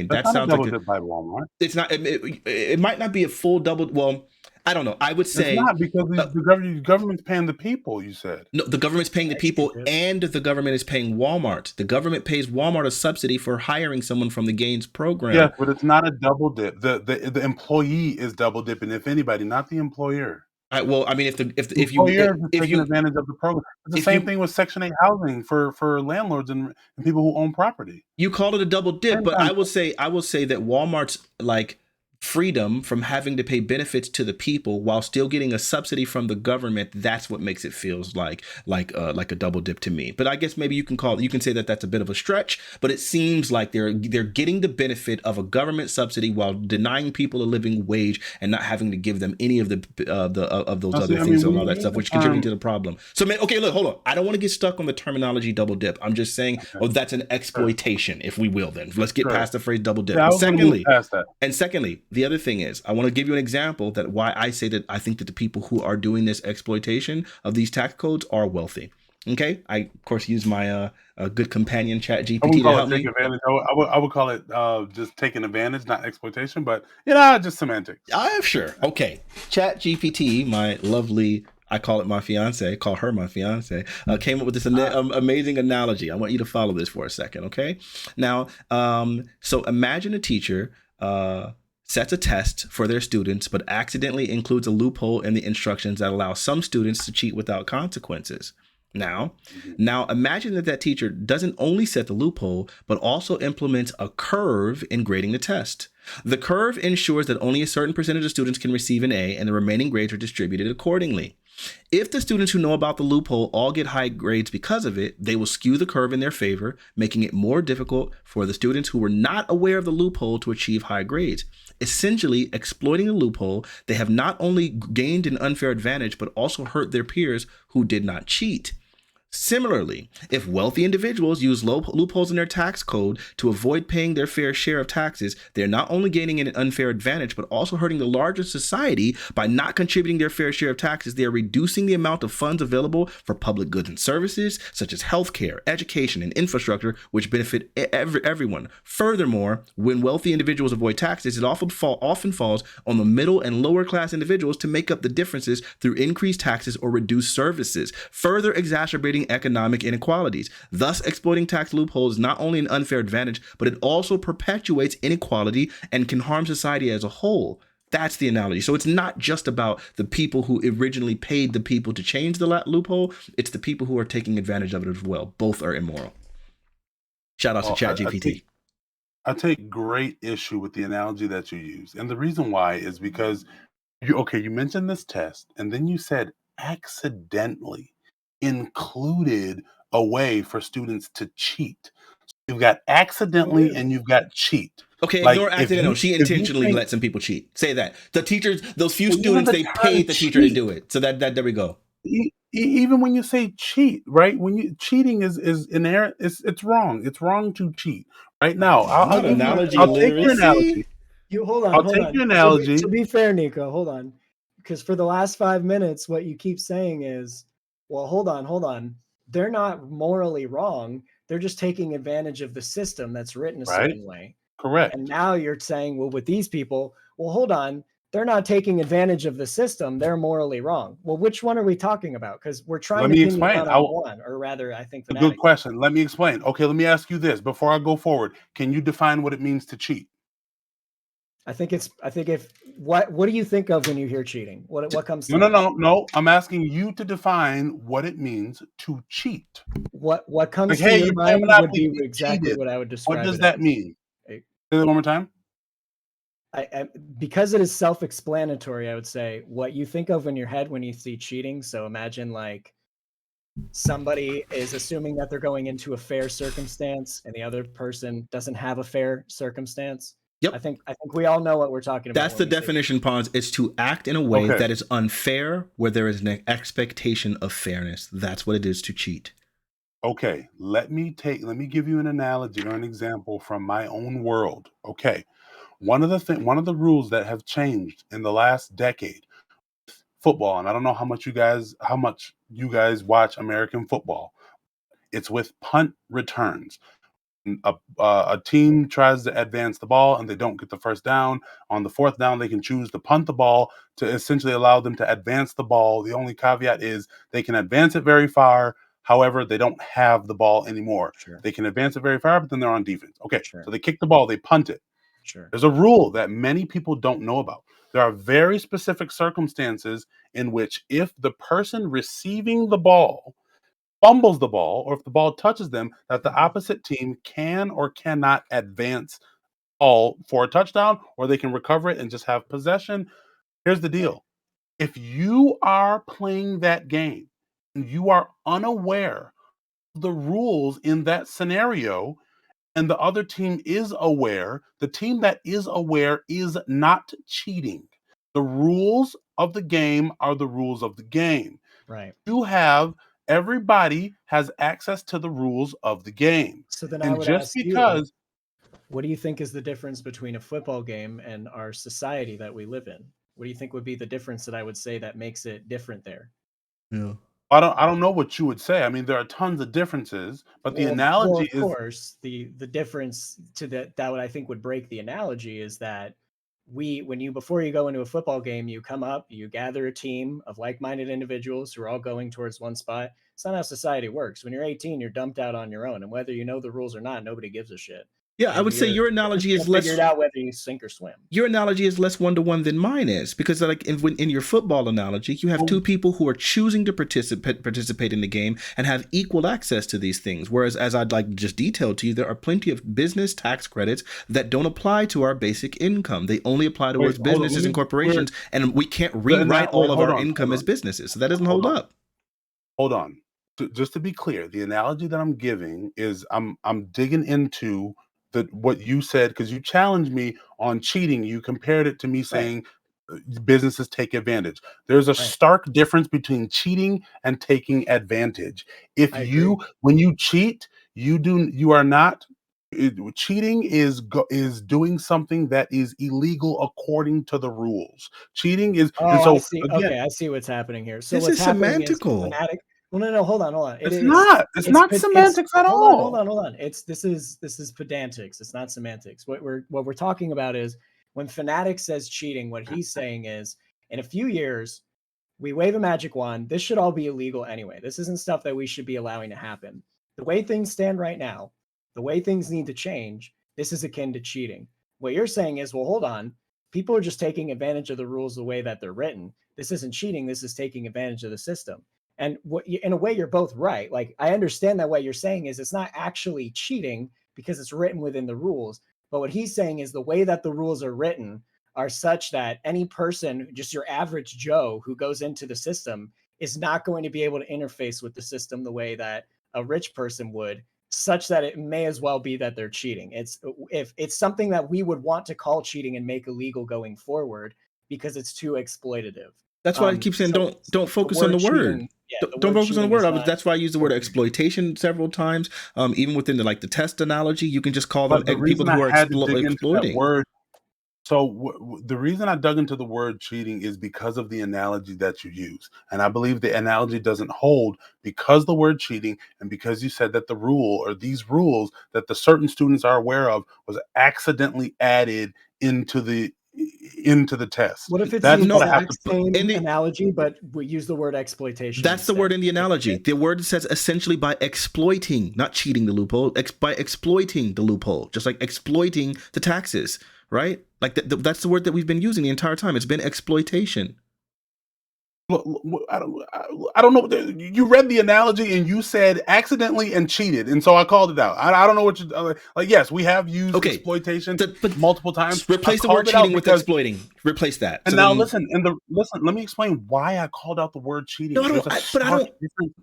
That sounds like a double dip by Walmart. It's not. It might not be a full double. Well, I don't know. I would say it's not, because the government's paying the people. You said no. The government's paying the people, and the government is paying Walmart. The government pays Walmart a subsidy for hiring someone from the gains program. Yes, but it's not a double dip. The employee is double dipping, if anybody, not the employer. Well, I mean, if you taking advantage of the program, it's the same thing with Section 8 housing for landlords and people who own property. You called it a double dip, but I will say that Walmart's like freedom from having to pay benefits to the people while still getting a subsidy from the government, that's what makes it feels like a double dip to me. But I guess maybe you can say that that's a bit of a stretch, but it seems like they're getting the benefit of a government subsidy while denying people a living wage and not having to give them any of those other things and all that stuff, which contributing to the problem. So man, okay, look, hold on. I don't want to get stuck on the terminology double dip. I'm just saying, that's an exploitation, if we will. Then let's get past the phrase double dip. Yeah, Secondly, the other thing is, I want to give you an example that why I say that I think that the people who are doing this exploitation of these tax codes are wealthy. Okay, I of course use my good companion ChatGPT to help me. I would call it just taking advantage, not exploitation, but just semantics. Sure. Okay, ChatGPT, my lovely. I call it my fiance, call her my fiance, came up with this amazing analogy. I want you to follow this for a second, okay? Now, so imagine a teacher sets a test for their students, but accidentally includes a loophole in the instructions that allows some students to cheat without consequences. Now imagine that teacher doesn't only set the loophole, but also implements a curve in grading the test. The curve ensures that only a certain percentage of students can receive an A, and the remaining grades are distributed accordingly. If the students who know about the loophole all get high grades because of it, they will skew the curve in their favor, making it more difficult for the students who were not aware of the loophole to achieve high grades. Essentially, exploiting the loophole, they have not only gained an unfair advantage, but also hurt their peers who did not cheat. Similarly, if wealthy individuals use loopholes in their tax code to avoid paying their fair share of taxes, they're not only gaining an unfair advantage, but also hurting the larger society by not contributing their fair share of taxes. They are reducing the amount of funds available for public goods and services, such as healthcare, education, and infrastructure, which benefit everyone. Furthermore, when wealthy individuals avoid taxes, it often falls on the middle and lower class individuals to make up the differences through increased taxes or reduced services, further exacerbating economic inequalities. Thus, exploiting tax loopholes is not only an unfair advantage, but it also perpetuates inequality and can harm society as a whole. That's the analogy. So it's not just about the people who originally paid the people to change the loophole. It's the people who are taking advantage of it as well. Both are immoral. Shout out to ChatGPT. I take great issue with the analogy that you use. And the reason why is because you mentioned this test, and then you said accidentally included a way for students to cheat. So you've got accidentally and you've got cheat. Okay, ignore accidental. She intentionally let some people cheat. Say that. The teachers, those few students, they paid the teacher to do it. So that there we go. Even when you say cheat, right? Cheating is inherent. It's wrong. It's wrong to cheat. Right now, I'll take your analogy. You hold on. I'll Hold take on. your analogy. To be fair, Nico, hold on, because for the last 5 minutes, what you keep saying is, well, hold on. They're not morally wrong. They're just taking advantage of the system that's written a Right? certain way. Correct. And now you're saying, well, with these people, well, hold on, they're not taking advantage of the system. They're morally wrong. Well, which one are we talking about? Because we're trying Let to me pin you explain. down on one, or rather, I think A good Fanatiq. question. Let me explain. Okay, let me ask you this before I go forward. Can you define what it means to cheat? I think if what do you think of when you hear cheating? What comes to mind? No. I'm asking you to define what it means to cheat. What comes Like, to hey, your you're playing mind would Monopoly. be You exactly cheated. what I would describe. What does it that as. mean? Say that one more time. Because it is self-explanatory, I would say what you think of in your head when you see cheating. So imagine like somebody is assuming that they're going into a fair circumstance and the other person doesn't have a fair circumstance. Yep. I think we all know what we're talking about. That's the definition, Pons. It's to act in a way that is unfair, where there is an expectation of fairness. That's what it is to cheat. Okay, let me give you an analogy or an example from my own world. Okay. One of the rules that have changed in the last decade, football, and I don't know how much you guys watch American football. It's with punt returns. A team tries to advance the ball and they don't get the first down. On the fourth down, they can choose to punt the ball to essentially allow them to advance the ball. The only caveat is they can advance it very far. However, they don't have the ball anymore. Sure. They can advance it very far, but then they're on defense. Okay, Sure. So they kick the ball, they punt it. Sure. There's a rule that many people don't know about. There are very specific circumstances in which if the person receiving the ball fumbles the ball, or if the ball touches them, that the opposite team can or cannot advance all for a touchdown, or they can recover it and just have possession. Here's the deal. If you are playing that game and you are unaware of the rules in that scenario, and the other team is aware, the team that is aware is not cheating. The rules of the game are the rules of the game. Right. Everybody has access to the rules of the game. So then and I would just ask because you, what do you think is the difference between a football game and our society that we live in? What do you think would be the difference that I would say that makes it different there? Yeah. I don't know what you would say. I mean, there are tons of differences, but the analogy of course, the difference to that what I think would break the analogy is that before you go into a football game, you come up, you gather a team of like-minded individuals who are all going towards one spot. It's not how society works. When you're 18, you're dumped out on your own, and whether you know the rules or not, nobody gives a shit. Yeah, I would say your analogy is less figured out whether you sink or swim. Your analogy is less one-to-one than mine is, because like in your football analogy, you have two people who are choosing to participate in the game and have equal access to these things. Whereas, as I'd like just detailed to you, there are plenty of business tax credits that don't apply to our basic income. They only apply towards businesses and corporations, and we can't rewrite all of our income as businesses. So that doesn't hold up. Hold on. Just to be clear, the analogy that I'm giving is I'm digging into what you said, because you challenged me on cheating. You compared it to me saying businesses take advantage. There's a stark difference between cheating and taking advantage. When you cheat, you are not cheating is doing something that is illegal according to the rules. Cheating is I see. Again, okay, I see what's happening here. So this what's is happening semantical. Is Fanatiq. Well, no, hold on. It's not semantics at all. Hold on. This is pedantics. It's not semantics. What we're talking about is when Fanatiq says cheating, what he's saying is in a few years, we wave a magic wand. This should all be illegal anyway. This isn't stuff that we should be allowing to happen. The way things stand right now, the way things need to change, this is akin to cheating. What you're saying is, well, hold on. People are just taking advantage of the rules the way that they're written. This isn't cheating. This is taking advantage of the system. And in a way, you're both right. Like, I understand that what you're saying is it's not actually cheating because it's written within the rules. But what he's saying is the way that the rules are written are such that any person, just your average Joe who goes into the system, is not going to be able to interface with the system the way that a rich person would, such that it may as well be that they're cheating. If it's something that we would want to call cheating and make illegal going forward because it's too exploitative. That's why I keep saying don't focus on the word. Don't focus on the word. That's why I use the word exploitation several times. Even within the test analogy, you can just call them people who are exploiting. So the reason I dug into the word cheating is because of the analogy that you use. And I believe the analogy doesn't hold because the word cheating and because you said that the rule or these rules that the certain students are aware of was accidentally added into the test. What if it's That's the what I have to exact put. same analogy, but we use the word exploitation That's the instead? word in the analogy. The word says essentially by exploiting, not cheating the loophole, by exploiting the loophole, just like exploiting the taxes, right? Like that's the word that we've been using the entire time. It's been exploitation. I don't know. You read the analogy and you said accidentally and cheated, and so I called it out. I don't know what you like. Yes, we have used exploitation multiple times. Replace the word cheating with exploiting. Replace that. And so now listen. Let me explain why I called out the word cheating. No,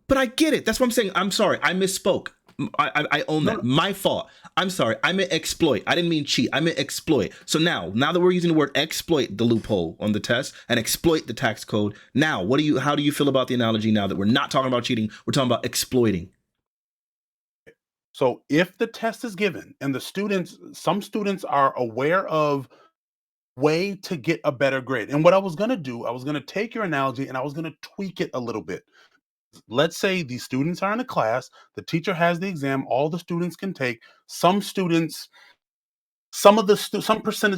but I get it. That's what I'm saying. I'm sorry. I misspoke. I own that. My fault. I'm sorry. I meant exploit. I didn't mean cheat. I meant exploit. So now that we're using the word exploit the loophole on the test and exploit the tax code, now how do you feel about the analogy now that we're not talking about cheating, we're talking about exploiting? So if the test is given and some students are aware of way to get a better grade. And what I was going to do, I was going to take your analogy and I was going to tweak it a little bit. Let's say the students are in a class, the teacher has the exam, all the students can take. Some percentage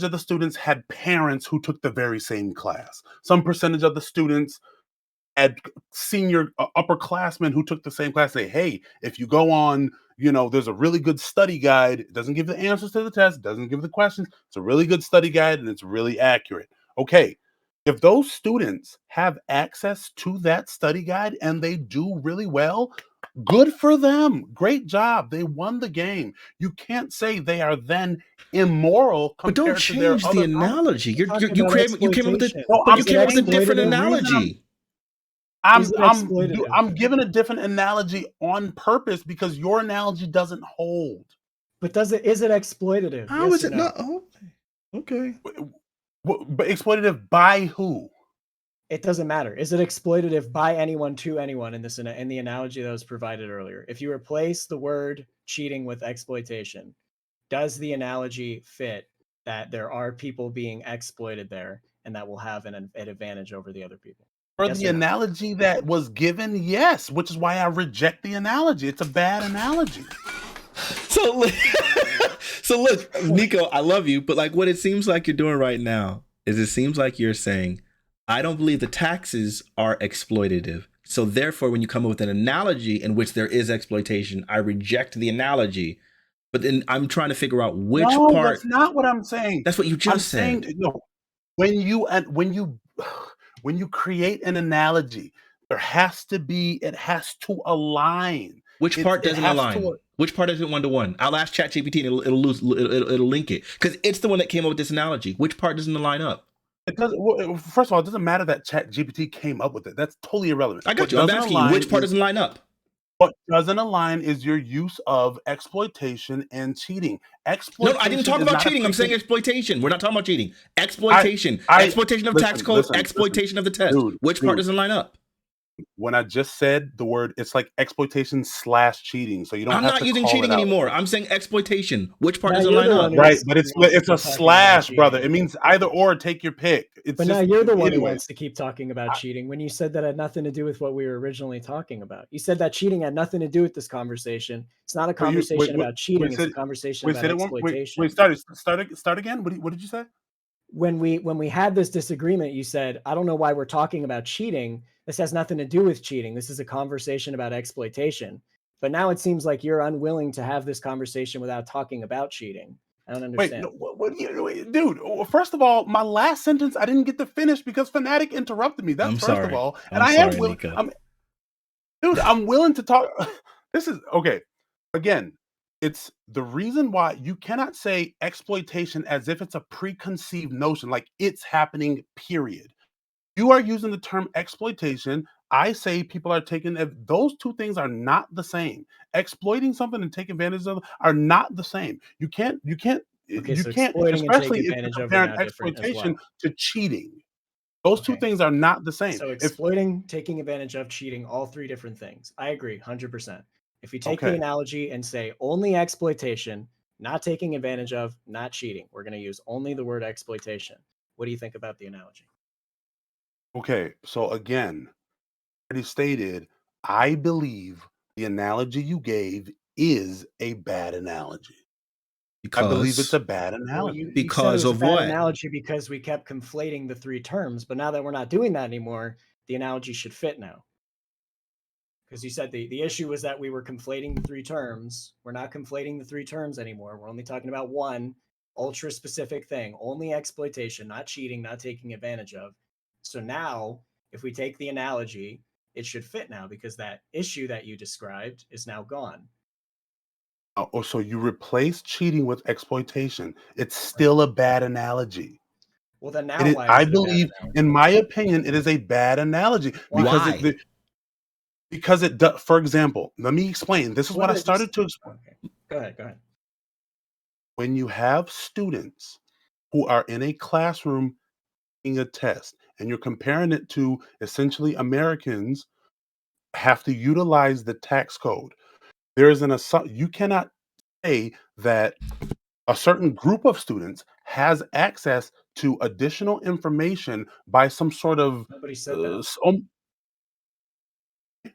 of the students had parents who took the very same class. Some percentage of the students had senior upperclassmen who took the same class. Say, hey, if you go on, there's a really good study guide. It doesn't give the answers to the test, doesn't give the questions. It's a really good study guide and it's really accurate. Okay. If those students have access to that study guide and they do really well, good for them. Great job. They won the game. You can't say they are then immoral compared to their other. But don't change the analogy. You came up with a different analogy. I'm giving a different analogy on purpose because your analogy doesn't hold. But is it exploitative? How is it not? Oh, okay. But exploitative by who? It doesn't matter. Is it exploitative by anyone to anyone in the analogy that was provided earlier? If you replace the word cheating with exploitation, does the analogy fit that there are people being exploited there and that will have an advantage over the other people? For the analogy that was given, yes, which is why I reject the analogy. It's a bad analogy. So look, Nico, I love you, but like what it seems like you're doing right now is it seems like you're saying, I don't believe the taxes are exploitative. So therefore, when you come up with an analogy in which there is exploitation, I reject the analogy. But then I'm trying to figure out which part. That's not what I'm saying. That's what you just said. No, when you create an analogy, it has to align. Which part doesn't align? Which part isn't one-to-one? I'll ask ChatGPT and it'll link it because it's the one that came up with this analogy. Which part doesn't line up? First of all, it doesn't matter that ChatGPT came up with it. That's totally irrelevant. I got you. I'm asking you which part doesn't line up. What doesn't align is your use of exploitation and cheating. No, I didn't talk about cheating. I'm saying exploitation. We're not talking about cheating. Exploitation. Exploitation of tax code. Exploitation of the test. Which part doesn't line up? When I just said the word, it's like exploitation / cheating. So you don't. I'm have not to using call cheating it out. anymore. I'm saying exploitation. Which part doesn't line up? Right, but it's a slash, brother. It means either or. Take your pick. But now you're the one who wants to keep talking about cheating when you said that had nothing to do with what we were originally talking about. You said that cheating had nothing to do with this conversation. It's not a conversation about cheating. It's a conversation about exploitation. Wait, start again. What did you say? When we had this disagreement, you said, I don't know why we're talking about cheating. This has nothing to do with cheating. This is a conversation about exploitation. But now it seems like you're unwilling to have this conversation without talking about cheating. I don't understand. Wait, dude, first of all, my last sentence, I didn't get to finish because Fanatiq interrupted me. That's first of all. And I'm willing to talk. This is okay. Again, it's the reason why you cannot say exploitation as if it's a preconceived notion, like it's happening, period. You are using the term exploitation. I say people are taking those two things are not the same. Exploiting something and taking advantage of it are not the same. You can't, especially if you're comparing exploitation to cheating. Those two things are not the same. So exploiting, taking advantage of, cheating, all three different things. I agree, 100%. If you take the analogy and say only exploitation, not taking advantage of, not cheating. We're going to use only the word exploitation. What do you think about the analogy? Okay, so again, already stated, I believe the analogy you gave is a bad analogy. I believe it's Because a bad Well, analogy. you said it was a of bad what? analogy because we kept conflating the three terms, but now that we're not doing that anymore, the analogy should fit now. Because you said the issue was that we were conflating the three terms. We're not conflating the three terms anymore. We're only talking about one ultra specific thing, only exploitation, not cheating, not taking advantage of. So now, if we take the analogy, it should fit now because that issue that you described is now gone. Oh, so you replace cheating with exploitation. It's Right. still a bad analogy. Well, then It now is, why I is it a bad believe, analogy? in my opinion, it is a bad analogy Why? because it does. For example, let me explain. This is what I Whether just started to explain. okay. Go ahead. Go ahead. When you have students who are in a classroom taking a test, and you're comparing it to essentially Americans have to utilize the tax code. There is an assumption you cannot say that a certain group of students has access to additional information by some sort of Nobody said that. some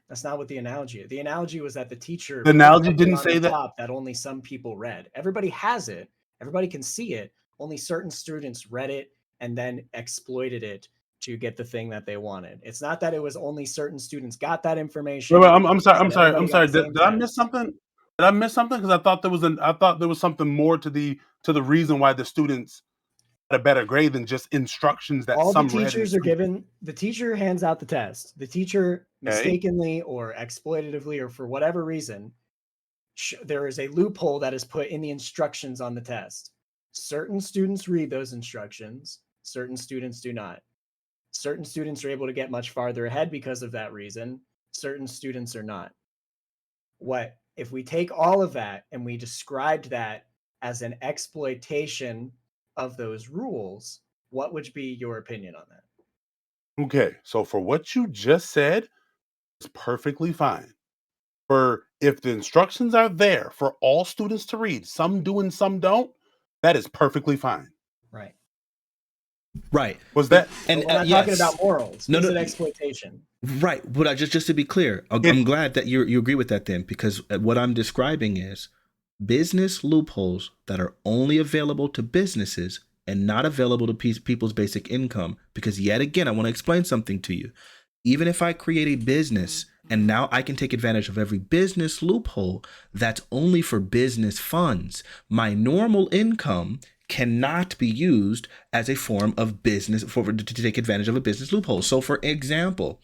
That's not what the analogy is. The analogy was that the teacher the put analogy something didn't on the say that. top that only some people read. Everybody has it. Everybody can see it. Only certain students read it and then exploited it to get the thing that they wanted. It's not that it was only certain students got that Wait, information. wait, I'm sorry. It's I'm that sorry. I'm everybody got sorry. the same Did I miss test. something? Did I miss something? Because I thought there was something more to the reason why the students had a better grade than just instructions that All the some read and teachers are some. given, the teacher hands out the test. The teacher Okay. mistakenly or exploitatively or for whatever reason, there is a loophole that is put in the instructions on the test. Certain students read those instructions, certain students do not. Certain students are able to get much farther ahead because of that reason, certain students are not. What if we take all of that and we described that as an exploitation of those rules? What would be your opinion on that? Okay. So for what you just said, it's perfectly fine. For if the instructions are there for all students to read, some do and some don't, that is perfectly fine. Right. Right. Was But that But and we're not talking about yes. morals. No, Is no. it exploitation? Right. But just to be clear, it? I'm glad that you agree with that then, because what I'm describing is business loopholes that are only available to businesses and not available to people's basic income. Because yet again, I want to explain something to you. Even if I create a business and now I can take advantage of every business loophole, that's only for business funds. My normal income cannot be used as a form of business to take advantage of a business loophole. So for example,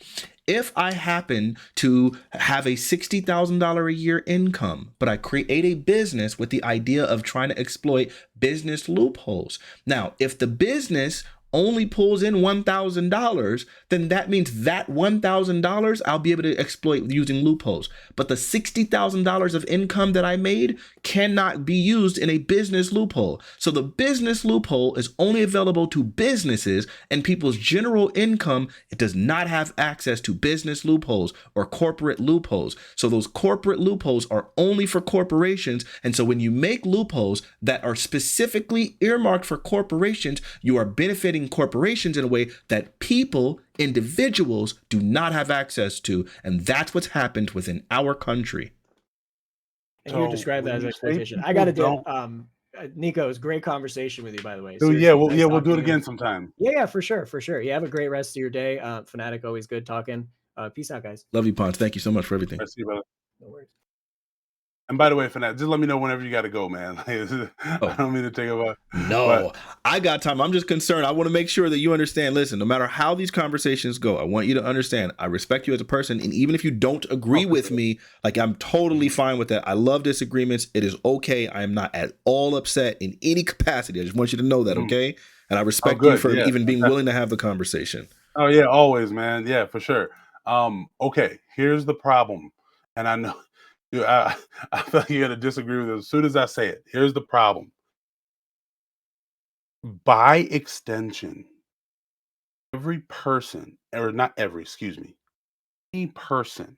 if I happen to have a $60,000 a year income, but I create a business with the idea of trying to exploit business loopholes. Now, if the business only pulls in $1,000, then that means that $1,000 I'll be able to exploit using loopholes. But the $60,000 of income that I made cannot be used in a business loophole. So the business loophole is only available to businesses, and people's general income, it does not have access to business loopholes or corporate loopholes. So those corporate loopholes are only for corporations. And so when you make loopholes that are specifically earmarked for corporations, you are benefiting corporations in a way that people, individuals, do not have access to. And that's what's happened within our country. And you would So describe that when as you say exploitation. I people got to do. don't, Nico, it was great conversation with you, by the way. oh yeah, Seriously, well, nice yeah, we'll talking do to it you. again sometime. Yeah, for sure, for sure. You have a great rest of your day. Fanatiq, always good talking. Peace out, guys. Love you, Ponce. Thank you so much for everything. I see, brother. No worries. And by the way, for that, just let me know whenever you got to go, man. I don't mean to take over. No, I got time. I'm just concerned. I want to make sure that you understand. Listen, no matter how these conversations go, I want you to understand I respect you as a person. And even if you don't agree with me, like I'm totally fine with that. I love disagreements. It is okay. I am not at all upset in any capacity. I just want you to know that, okay? And I respect you for even being willing to have the conversation. Oh yeah, always, man. Yeah, for sure. Okay, here's the problem. And I know I feel like you're gonna disagree with it as soon as I say it. Here's the problem. By extension, every person, or not every, excuse me, any person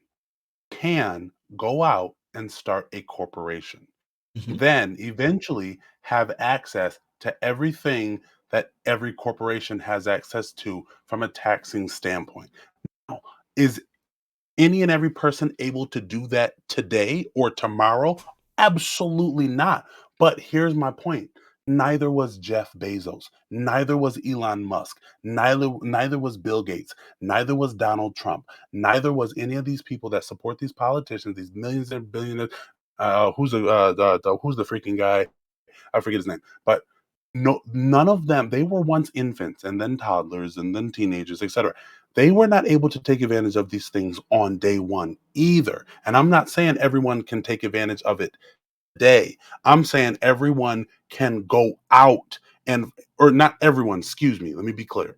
can go out and start a corporation. then eventually have access to everything that every corporation has access to from a taxing standpoint. Now, is any and every person able to do that today or tomorrow? Absolutely not. But here's my point. Neither was Jeff Bezos, neither was Elon Musk, neither was Bill Gates, neither was Donald Trump, neither was any of these people that support these politicians, these millions and billionaires. Who's the freaking guy? I forget his name. But no, none of them. They were once infants, and then toddlers, and then teenagers, etc. They were not able to take advantage of these things on day one either. And I'm not saying everyone can take advantage of it today. I'm saying everyone can go out and, or not everyone, excuse me, let me be clear.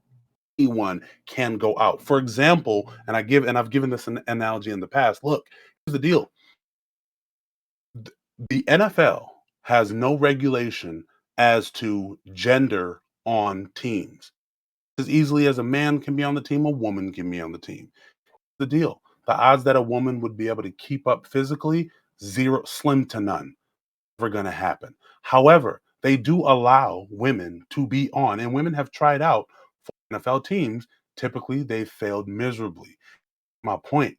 Anyone can go out. For example, I've given this an analogy in the past. Look, here's the deal. The NFL has no regulation as to gender on teams. As easily as a man can be on the team, a woman can be on the team. The deal. The odds that a woman would be able to keep up physically, zero, slim to none. Never going to happen. However, they do allow women to be on, and women have tried out for NFL teams. Typically, they've failed miserably. My point.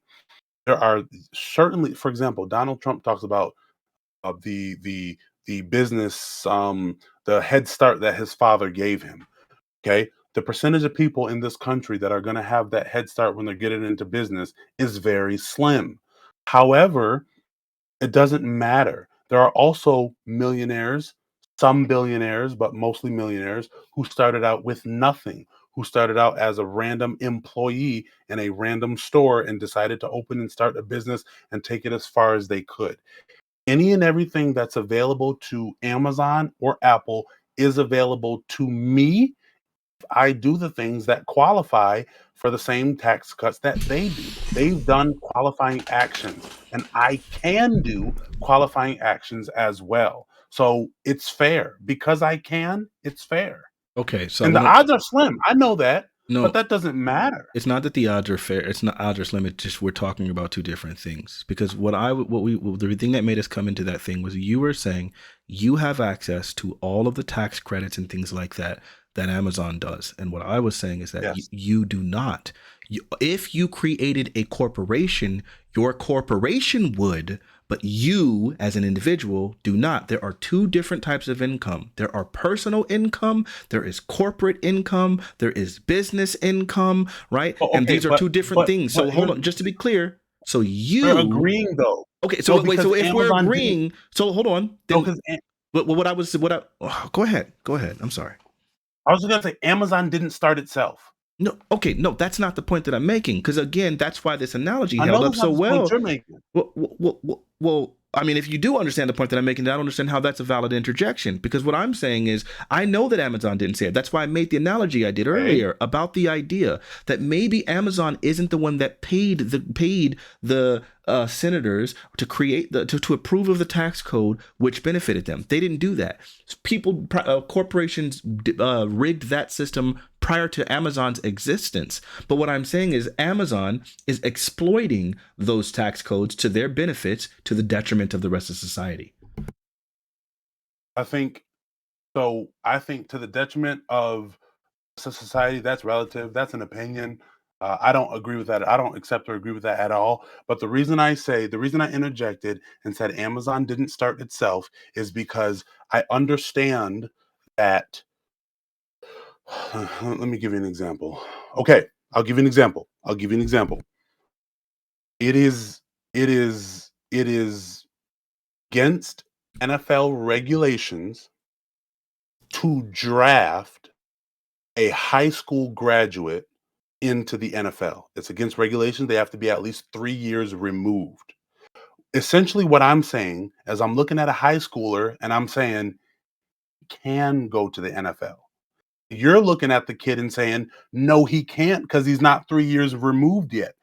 There are certainly, for example, Donald Trump talks about the business, the head start that his father gave him. Okay, the percentage of people in this country that are going to have that head start when they're getting into business is very slim. However, it doesn't matter. There are also millionaires, some billionaires, but mostly millionaires who started out with nothing, who started out as a random employee in a random store and decided to open and start a business and take it as far as they could. Any and everything that's available to Amazon or Apple is available to me. I do the things that qualify for the same tax cuts that they do. They've done qualifying actions, and I can do qualifying actions as well. So it's fair. Because I can, it's fair. Okay, so And the odds are slim. I know that, but that doesn't matter. It's not that the odds are fair. It's not odds are slim. It's just we're talking about two different things. Because the thing that made us come into that thing was you were saying you have access to all of the tax credits and things like that Amazon does. And what I was saying is that Yes. you do not. If you created a corporation, your corporation would, but you as an individual do not. There are two different types of income. There are personal income, there is corporate income, there is business income, right? Oh, okay, and these are two different things. So hold on, just to be clear. So we're agreeing though. Okay, so wait, so if Amazon we're agreeing, so hold on. Then go ahead. I'm sorry. I was just gonna say Amazon didn't start itself. No, okay, no, that's not the point that I'm making. Because again, that's why this analogy held up so well. You're making. Well, I mean, if you do understand the point that I'm making, I don't understand how that's a valid interjection. Because what I'm saying is, I know that Amazon didn't say it. That's why I made the analogy I did earlier about the idea that maybe Amazon isn't the one that paid the senators to create to approve of the tax code which benefited them. They didn't do that. Corporations rigged that system prior to Amazon's existence. But what I'm saying is Amazon is exploiting those tax codes to their benefits to the detriment of the rest of society. I think to the detriment of society, that's relative. That's an opinion. I don't agree with that. I don't accept or agree with that at all. But the reason I interjected and said Amazon didn't start itself is because I understand that. Let me give you an example. Okay, I'll give you an example. It is against NFL regulations to draft a high school graduate into the NFL. It's against regulations. They have to be at least 3 years removed. Essentially, what I'm saying is I'm looking at a high schooler and I'm saying, can go to the NFL. You're looking at the kid and saying, no, he can't because he's not 3 years removed yet.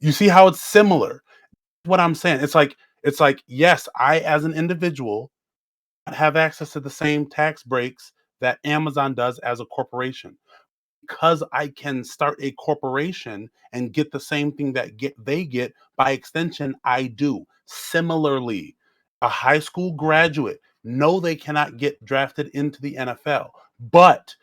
You see how it's similar? What I'm saying, it's like, yes, I as an individual have access to the same tax breaks that Amazon does as a corporation. Because I can start a corporation and get the same thing that they get, by extension, I do. Similarly, a high school graduate, no, they cannot get drafted into the NFL, but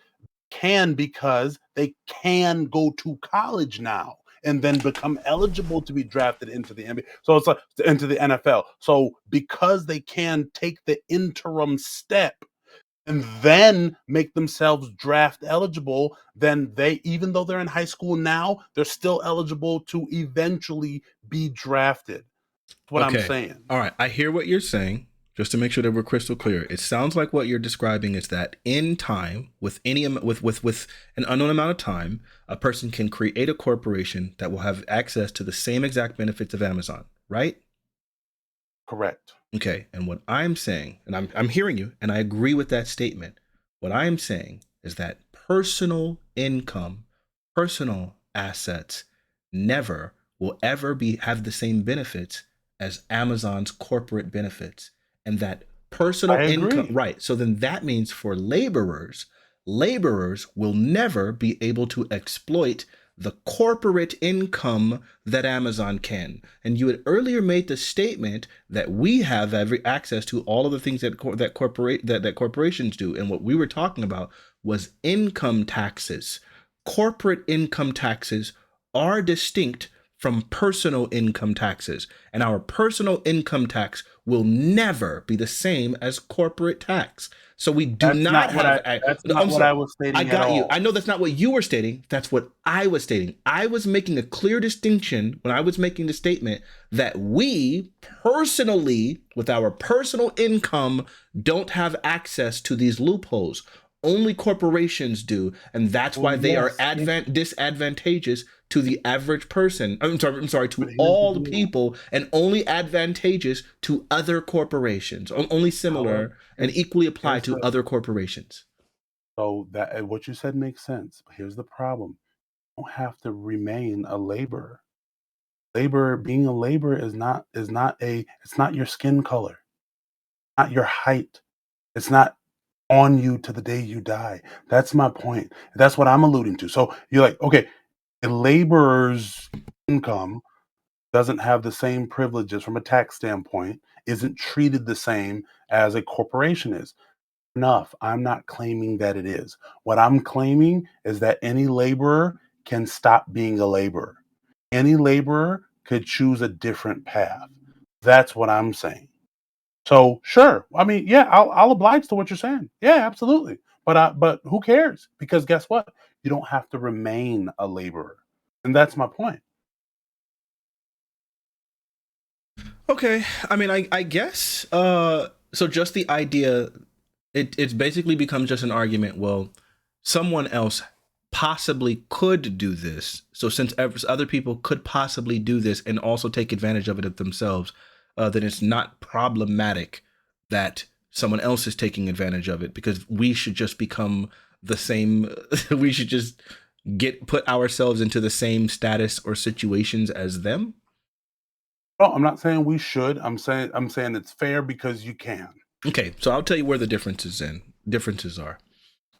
can because they can go to college now and then become eligible to be drafted into the NBA. So it's like into the NFL. So because they can take the interim step and then make themselves draft eligible, then they, even though they're in high school now, they're still eligible to eventually be drafted. That's what I'm saying. All right. I hear what you're saying. Just to make sure that we're crystal clear, it sounds like what you're describing is that in time, with an unknown amount of time, a person can create a corporation that will have access to the same exact benefits of Amazon, right? Correct. Okay. And what I'm saying, and I'm hearing you, and I agree with that statement. What I'm saying is that personal income, personal assets, never will ever have the same benefits as Amazon's corporate benefits. And that personal income, right? So then that means for laborers will never be able to exploit the corporate income that Amazon can. And you had earlier made the statement that we have every access to all of the things that corporations do. And what we were talking about was income taxes. Corporate income taxes are distinct from personal income taxes, and our personal income tax will never be the same as corporate tax. So we do not have. That's not what I was stating. I got you. I know that's not what you were stating. That's what I was stating. I was making a clear distinction when I was making the statement that we personally, with our personal income, don't have access to these loopholes. Only corporations do, and that's why they are disadvantageous to the average person. I'm sorry, to all the people, and only advantageous to other corporations. Only similar and equally apply to other corporations. So that what you said makes sense. But here's the problem: you don't have to remain a laborer. Being a laborer is not it's not your skin color, not your height. It's not on you to the day you die. That's my point. That's what I'm alluding to. So you're like, okay, a laborer's income doesn't have the same privileges from a tax standpoint, isn't treated the same as a corporation is. Enough. I'm not claiming that it is. What I'm claiming is that any laborer can stop being a laborer. Any laborer could choose a different path. That's what I'm saying. So sure, I mean, yeah, I'll oblige to what you're saying. Yeah, absolutely. But who cares? Because guess what? You don't have to remain a laborer, and that's my point. Okay, I mean, I guess. So just the idea, it's basically becomes just an argument. Well, someone else possibly could do this. So since other people could possibly do this and also take advantage of it themselves, then it's not problematic that someone else is taking advantage of it, because we should just become the same. We should just put ourselves into the same status or situations as them. No, I'm not saying we should. I'm saying it's fair because you can. Okay, so I'll tell you where the differences are.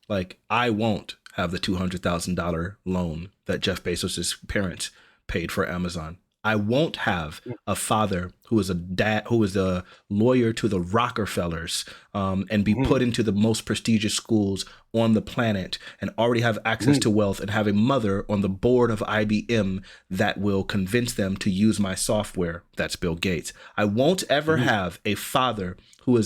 Like, I won't have the $200,000 loan that Jeff Bezos's parents paid for Amazon. I won't have a father who is a lawyer to the Rockefellers, and be put into the most prestigious schools on the planet and already have access to wealth, and have a mother on the board of IBM that will convince them to use my software. That's Bill Gates. I won't ever have a father who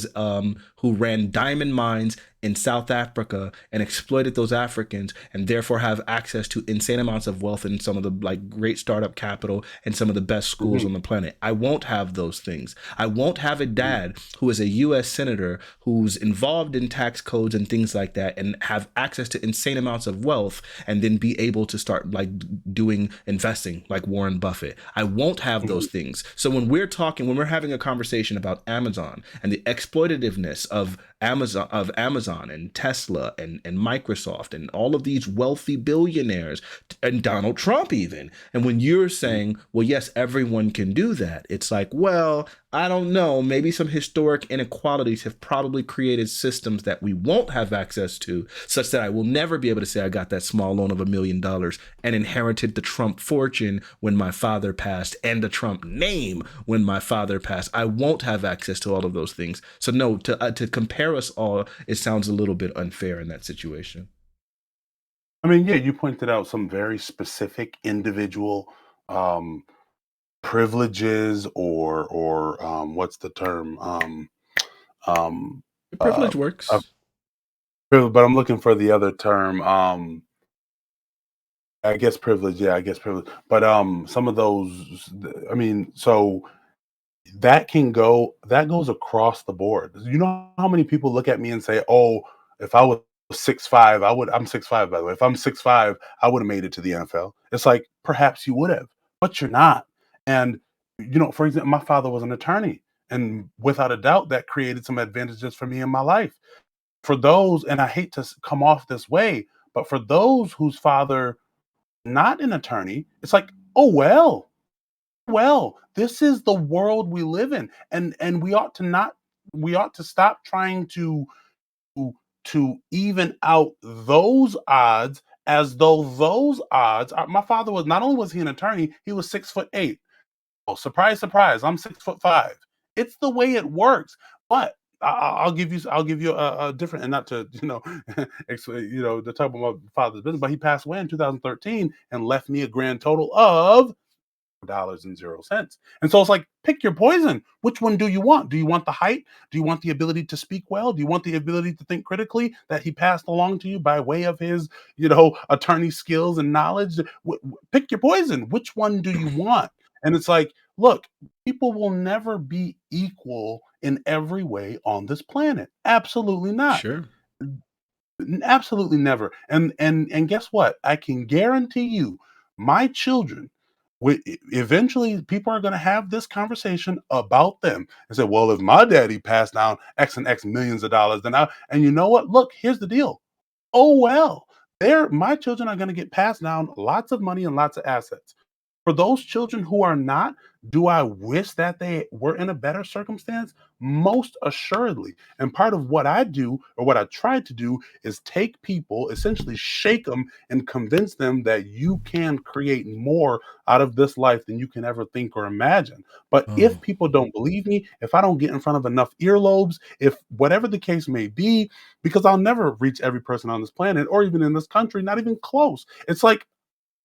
ran diamond mines in South Africa and exploited those Africans, and therefore have access to insane amounts of wealth and some of the great startup capital and some of the best schools on the planet. I won't have those things. I won't have a dad who is a U.S. senator who's involved in tax codes and things like that, and have access to insane amounts of wealth, and then be able to start doing investing like Warren Buffett. I won't have those things. So when we're having a conversation about Amazon and the exploitativeness of Amazon and Tesla and Microsoft and all of these wealthy billionaires, and Donald Trump even, and when you're saying, well, yes, everyone can do that, it's like, well, I don't know. Maybe some historic inequalities have probably created systems that we won't have access to, such that I will never be able to say I got that small loan of $1 million and inherited the Trump fortune when my father passed and the Trump name when my father passed. I won't have access to all of those things. So no, to compare us all, it sounds a little bit unfair in that situation. I mean, yeah, you pointed out some very specific individual um, privileges, or what's the term? Um, uh, Privilege uh, works. but I'm looking for the other term. I guess privilege. Yeah, I guess privilege. But some of those. I mean, so that goes across the board. You know how many people look at me and say, "Oh, if I was 6'5", I'm 6'5", by the way. If I'm 6'5", I would have made it to the NFL." It's like, perhaps you would have, but you're not. And for example, my father was an attorney, and without a doubt, that created some advantages for me in my life. For those, and I hate to come off this way, but for those whose father not an attorney, it's like, oh well, this is the world we live in, and we ought to stop trying to even out those odds, as though those odds my father was, not only was he an attorney, he was 6'8". Oh, surprise, surprise, I'm 6'5". It's the way it works. But I'll give you a different, and not to to talk about my father's business, but he passed away in 2013 and left me a grand total of $0.00. And so it's like, pick your poison. Which one do you want? Do you want the height? Do you want the ability to speak well? Do you want the ability to think critically that he passed along to you by way of his, attorney skills and knowledge? Pick your poison. Which one do you want? And it's like, look, people will never be equal in every way on this planet. Absolutely not. Sure. Absolutely never. And guess what? I can guarantee you, my children, eventually people are going to have this conversation about them and say, well, if my daddy passed down X and X millions of dollars, then and you know what? Look, here's the deal. Oh well, my children are going to get passed down lots of money and lots of assets. For those children who are not, do I wish that they were in a better circumstance? Most assuredly. And part of what I do, or what I try to do, is take people, essentially shake them and convince them that you can create more out of this life than you can ever think or imagine. But if Oh, people don't believe me, if I don't get in front of enough earlobes, if whatever the case may be, because I'll never reach every person on this planet or even in this country, not even close. It's like,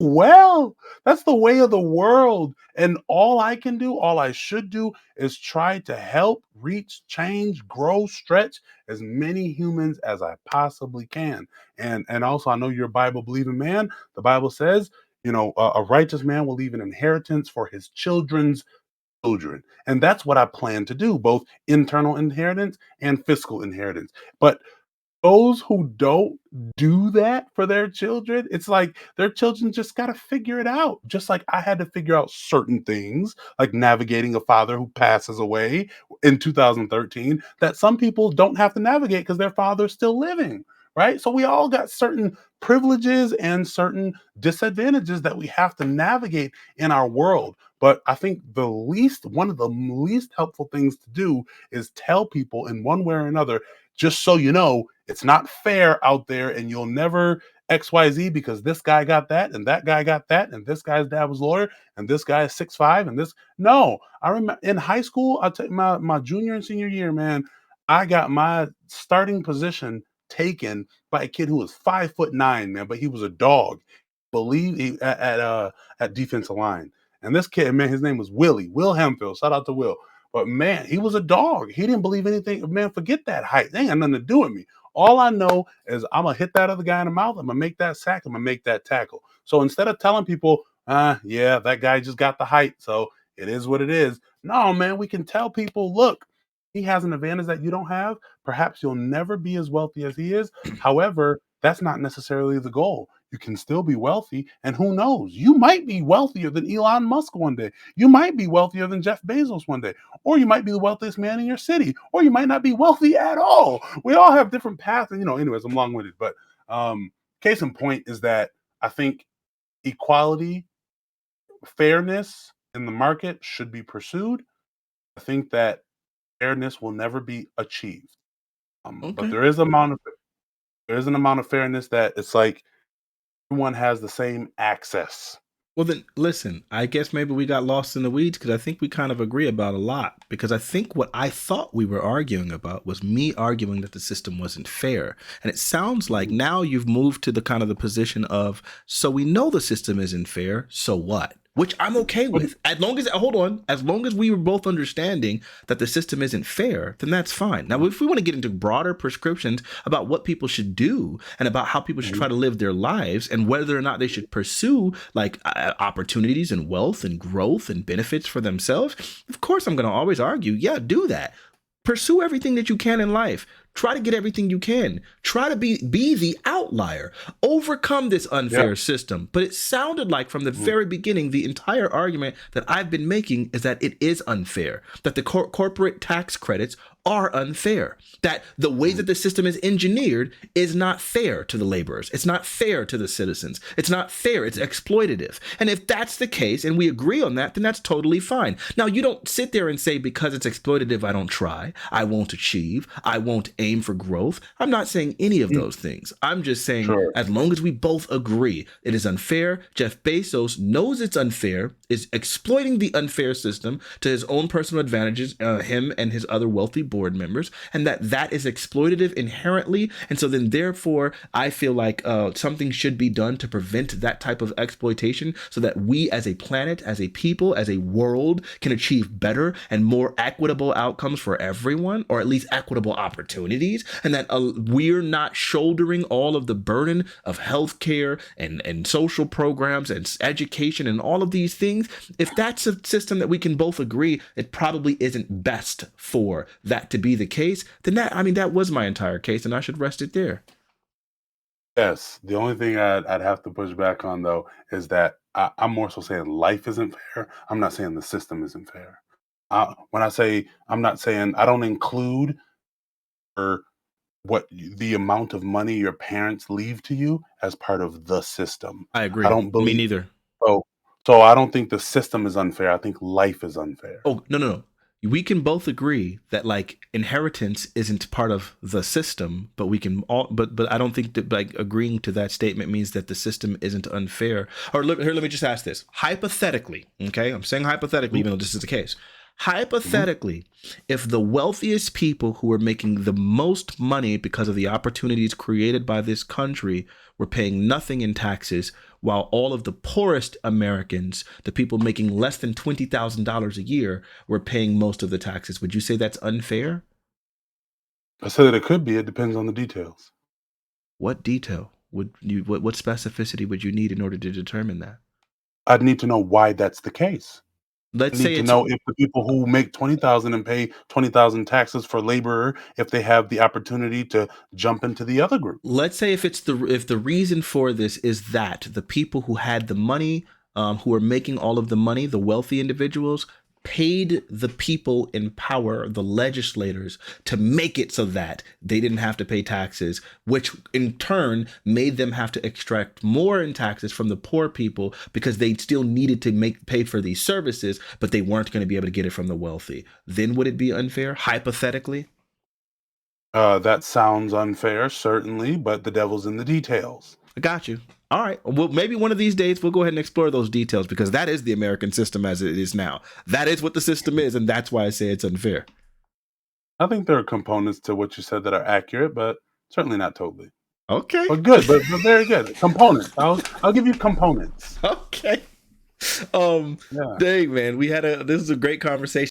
well, that's the way of the world. And all I can do, all I should do, is try to help, reach, change, grow, stretch as many humans as I possibly can. And also, I know you're a Bible believing man. The Bible says, a righteous man will leave an inheritance for his children's children. And that's what I plan to do, both internal inheritance and fiscal inheritance. But those who don't do that for their children, it's like their children just got to figure it out. Just like I had to figure out certain things, like navigating a father who passes away in 2013, that some people don't have to navigate because their father's still living. Right. So we all got certain privileges and certain disadvantages that we have to navigate in our world. But I think one of the least helpful things to do is tell people in one way or another, just so you know, it's not fair out there, and you'll never XYZ because this guy got that, and that guy got that, and this guy's dad was a lawyer, and this guy is 6'5", and this. No, I remember in high school, I'll take my junior and senior year, man, I got my starting position taken by a kid who was 5'9", man, but he was a dog. Believe he at defensive line. And this kid, man, his name was Will Hemphill. Shout out to Will. But man, he was a dog. He didn't believe anything. Man, forget that height. They ain't got nothing to do with me. All I know is I'm gonna hit that other guy in the mouth. I'm gonna make that sack. I'm gonna make that tackle. So instead of telling people, yeah, that guy just got the height, so it is what it is. No, man, we can tell people, look, he has an advantage that you don't have. Perhaps you'll never be as wealthy as he is. However, that's not necessarily the goal. You can still be wealthy, and who knows? You might be wealthier than Elon Musk one day. You might be wealthier than Jeff Bezos one day, or you might be the wealthiest man in your city, or you might not be wealthy at all. We all have different paths, and anyways, I'm long-winded, but case in point is that I think equality, fairness in the market should be pursued. I think that fairness will never be achieved. But Okay. there is an amount of fairness that it's like everyone has the same access. Well, then listen, I guess maybe we got lost in the weeds because I think we kind of agree about a lot. Because I think what I thought we were arguing about was me arguing that the system wasn't fair. And it sounds like now you've moved to the kind of the position of, so we know the system isn't fair, so what? Which I'm okay with. As long as we were both understanding that the system isn't fair, then that's fine. Now, if we want to get into broader prescriptions about what people should do and about how people should try to live their lives and whether or not they should pursue like opportunities and wealth and growth and benefits for themselves, of course, I'm going to always argue, yeah, do that. Pursue everything that you can in life. Try to get everything you can. Try to be the outlier. Overcome this unfair system. But it sounded like from the very beginning, the entire argument that I've been making is that it is unfair. That the corporate tax credits are unfair. That the way that the system is engineered is not fair to the laborers. It's not fair to the citizens. It's not fair. It's exploitative. And if that's the case and we agree on that, then that's totally fine. Now, you don't sit there and say, because it's exploitative, I don't try. I won't achieve. I won't aim for growth. I'm not saying any of those things. I'm just saying as long as we both agree it is unfair, Jeff Bezos knows it's unfair, is exploiting the unfair system to his own personal advantages, him and his other wealthy board members, and that is exploitative inherently. And so then therefore I feel like something should be done to prevent that type of exploitation so that we as a planet, as a people, as a world can achieve better and more equitable outcomes for everyone, or at least equitable opportunities, and that we're not shouldering all of the burden of healthcare and social programs and education and all of these things. If that's a system that we can both agree it probably isn't best for that to be the case, then that was my entire case, and I should rest it there. Yes. The only thing I'd have to push back on, though, is that I'm more so saying life isn't fair. I'm not saying the system isn't fair. When I say I'm not saying, I don't include or the amount of money your parents leave to you as part of the system. I agree. I don't believe. Me neither. So I don't think the system is unfair. I think life is unfair. Oh, no. We can both agree that like inheritance isn't part of the system, but we can all, but I don't think that like agreeing to that statement means that the system isn't unfair. Or let me just ask this. Hypothetically, okay? I'm saying hypothetically, even though this is the case. Hypothetically, if the wealthiest people who are making the most money because of the opportunities created by this country were paying nothing in taxes, while all of the poorest Americans, the people making less than $20,000 a year, were paying most of the taxes, would you say that's unfair? I said that it could be. It depends on the details. What detail would you? What specificity would you need in order to determine that? I'd need to know why that's the case. Let's I say need to know if the people who make 20,000 and pay 20,000 taxes for laborer, if they have the opportunity to jump into the other group. Let's say if the reason for this is that the people who had the money, who are making all of the money, the wealthy individuals, paid the people in power, the legislators, to make it so that they didn't have to pay taxes, which in turn made them have to extract more in taxes from the poor people because they still needed to pay for these services, but they weren't going to be able to get it from the wealthy. Then would it be unfair, hypothetically? That sounds unfair, certainly, but the devil's in the details. I got you. All right. Well, maybe one of these days we'll go ahead and explore those details, because that is the American system as it is now. That is what the system is, and that's why I say it's unfair. I think there are components to what you said that are accurate, but certainly not totally. Okay. But good, but very good. Components. I'll give you components. Okay. Dang, man, this is a great conversation.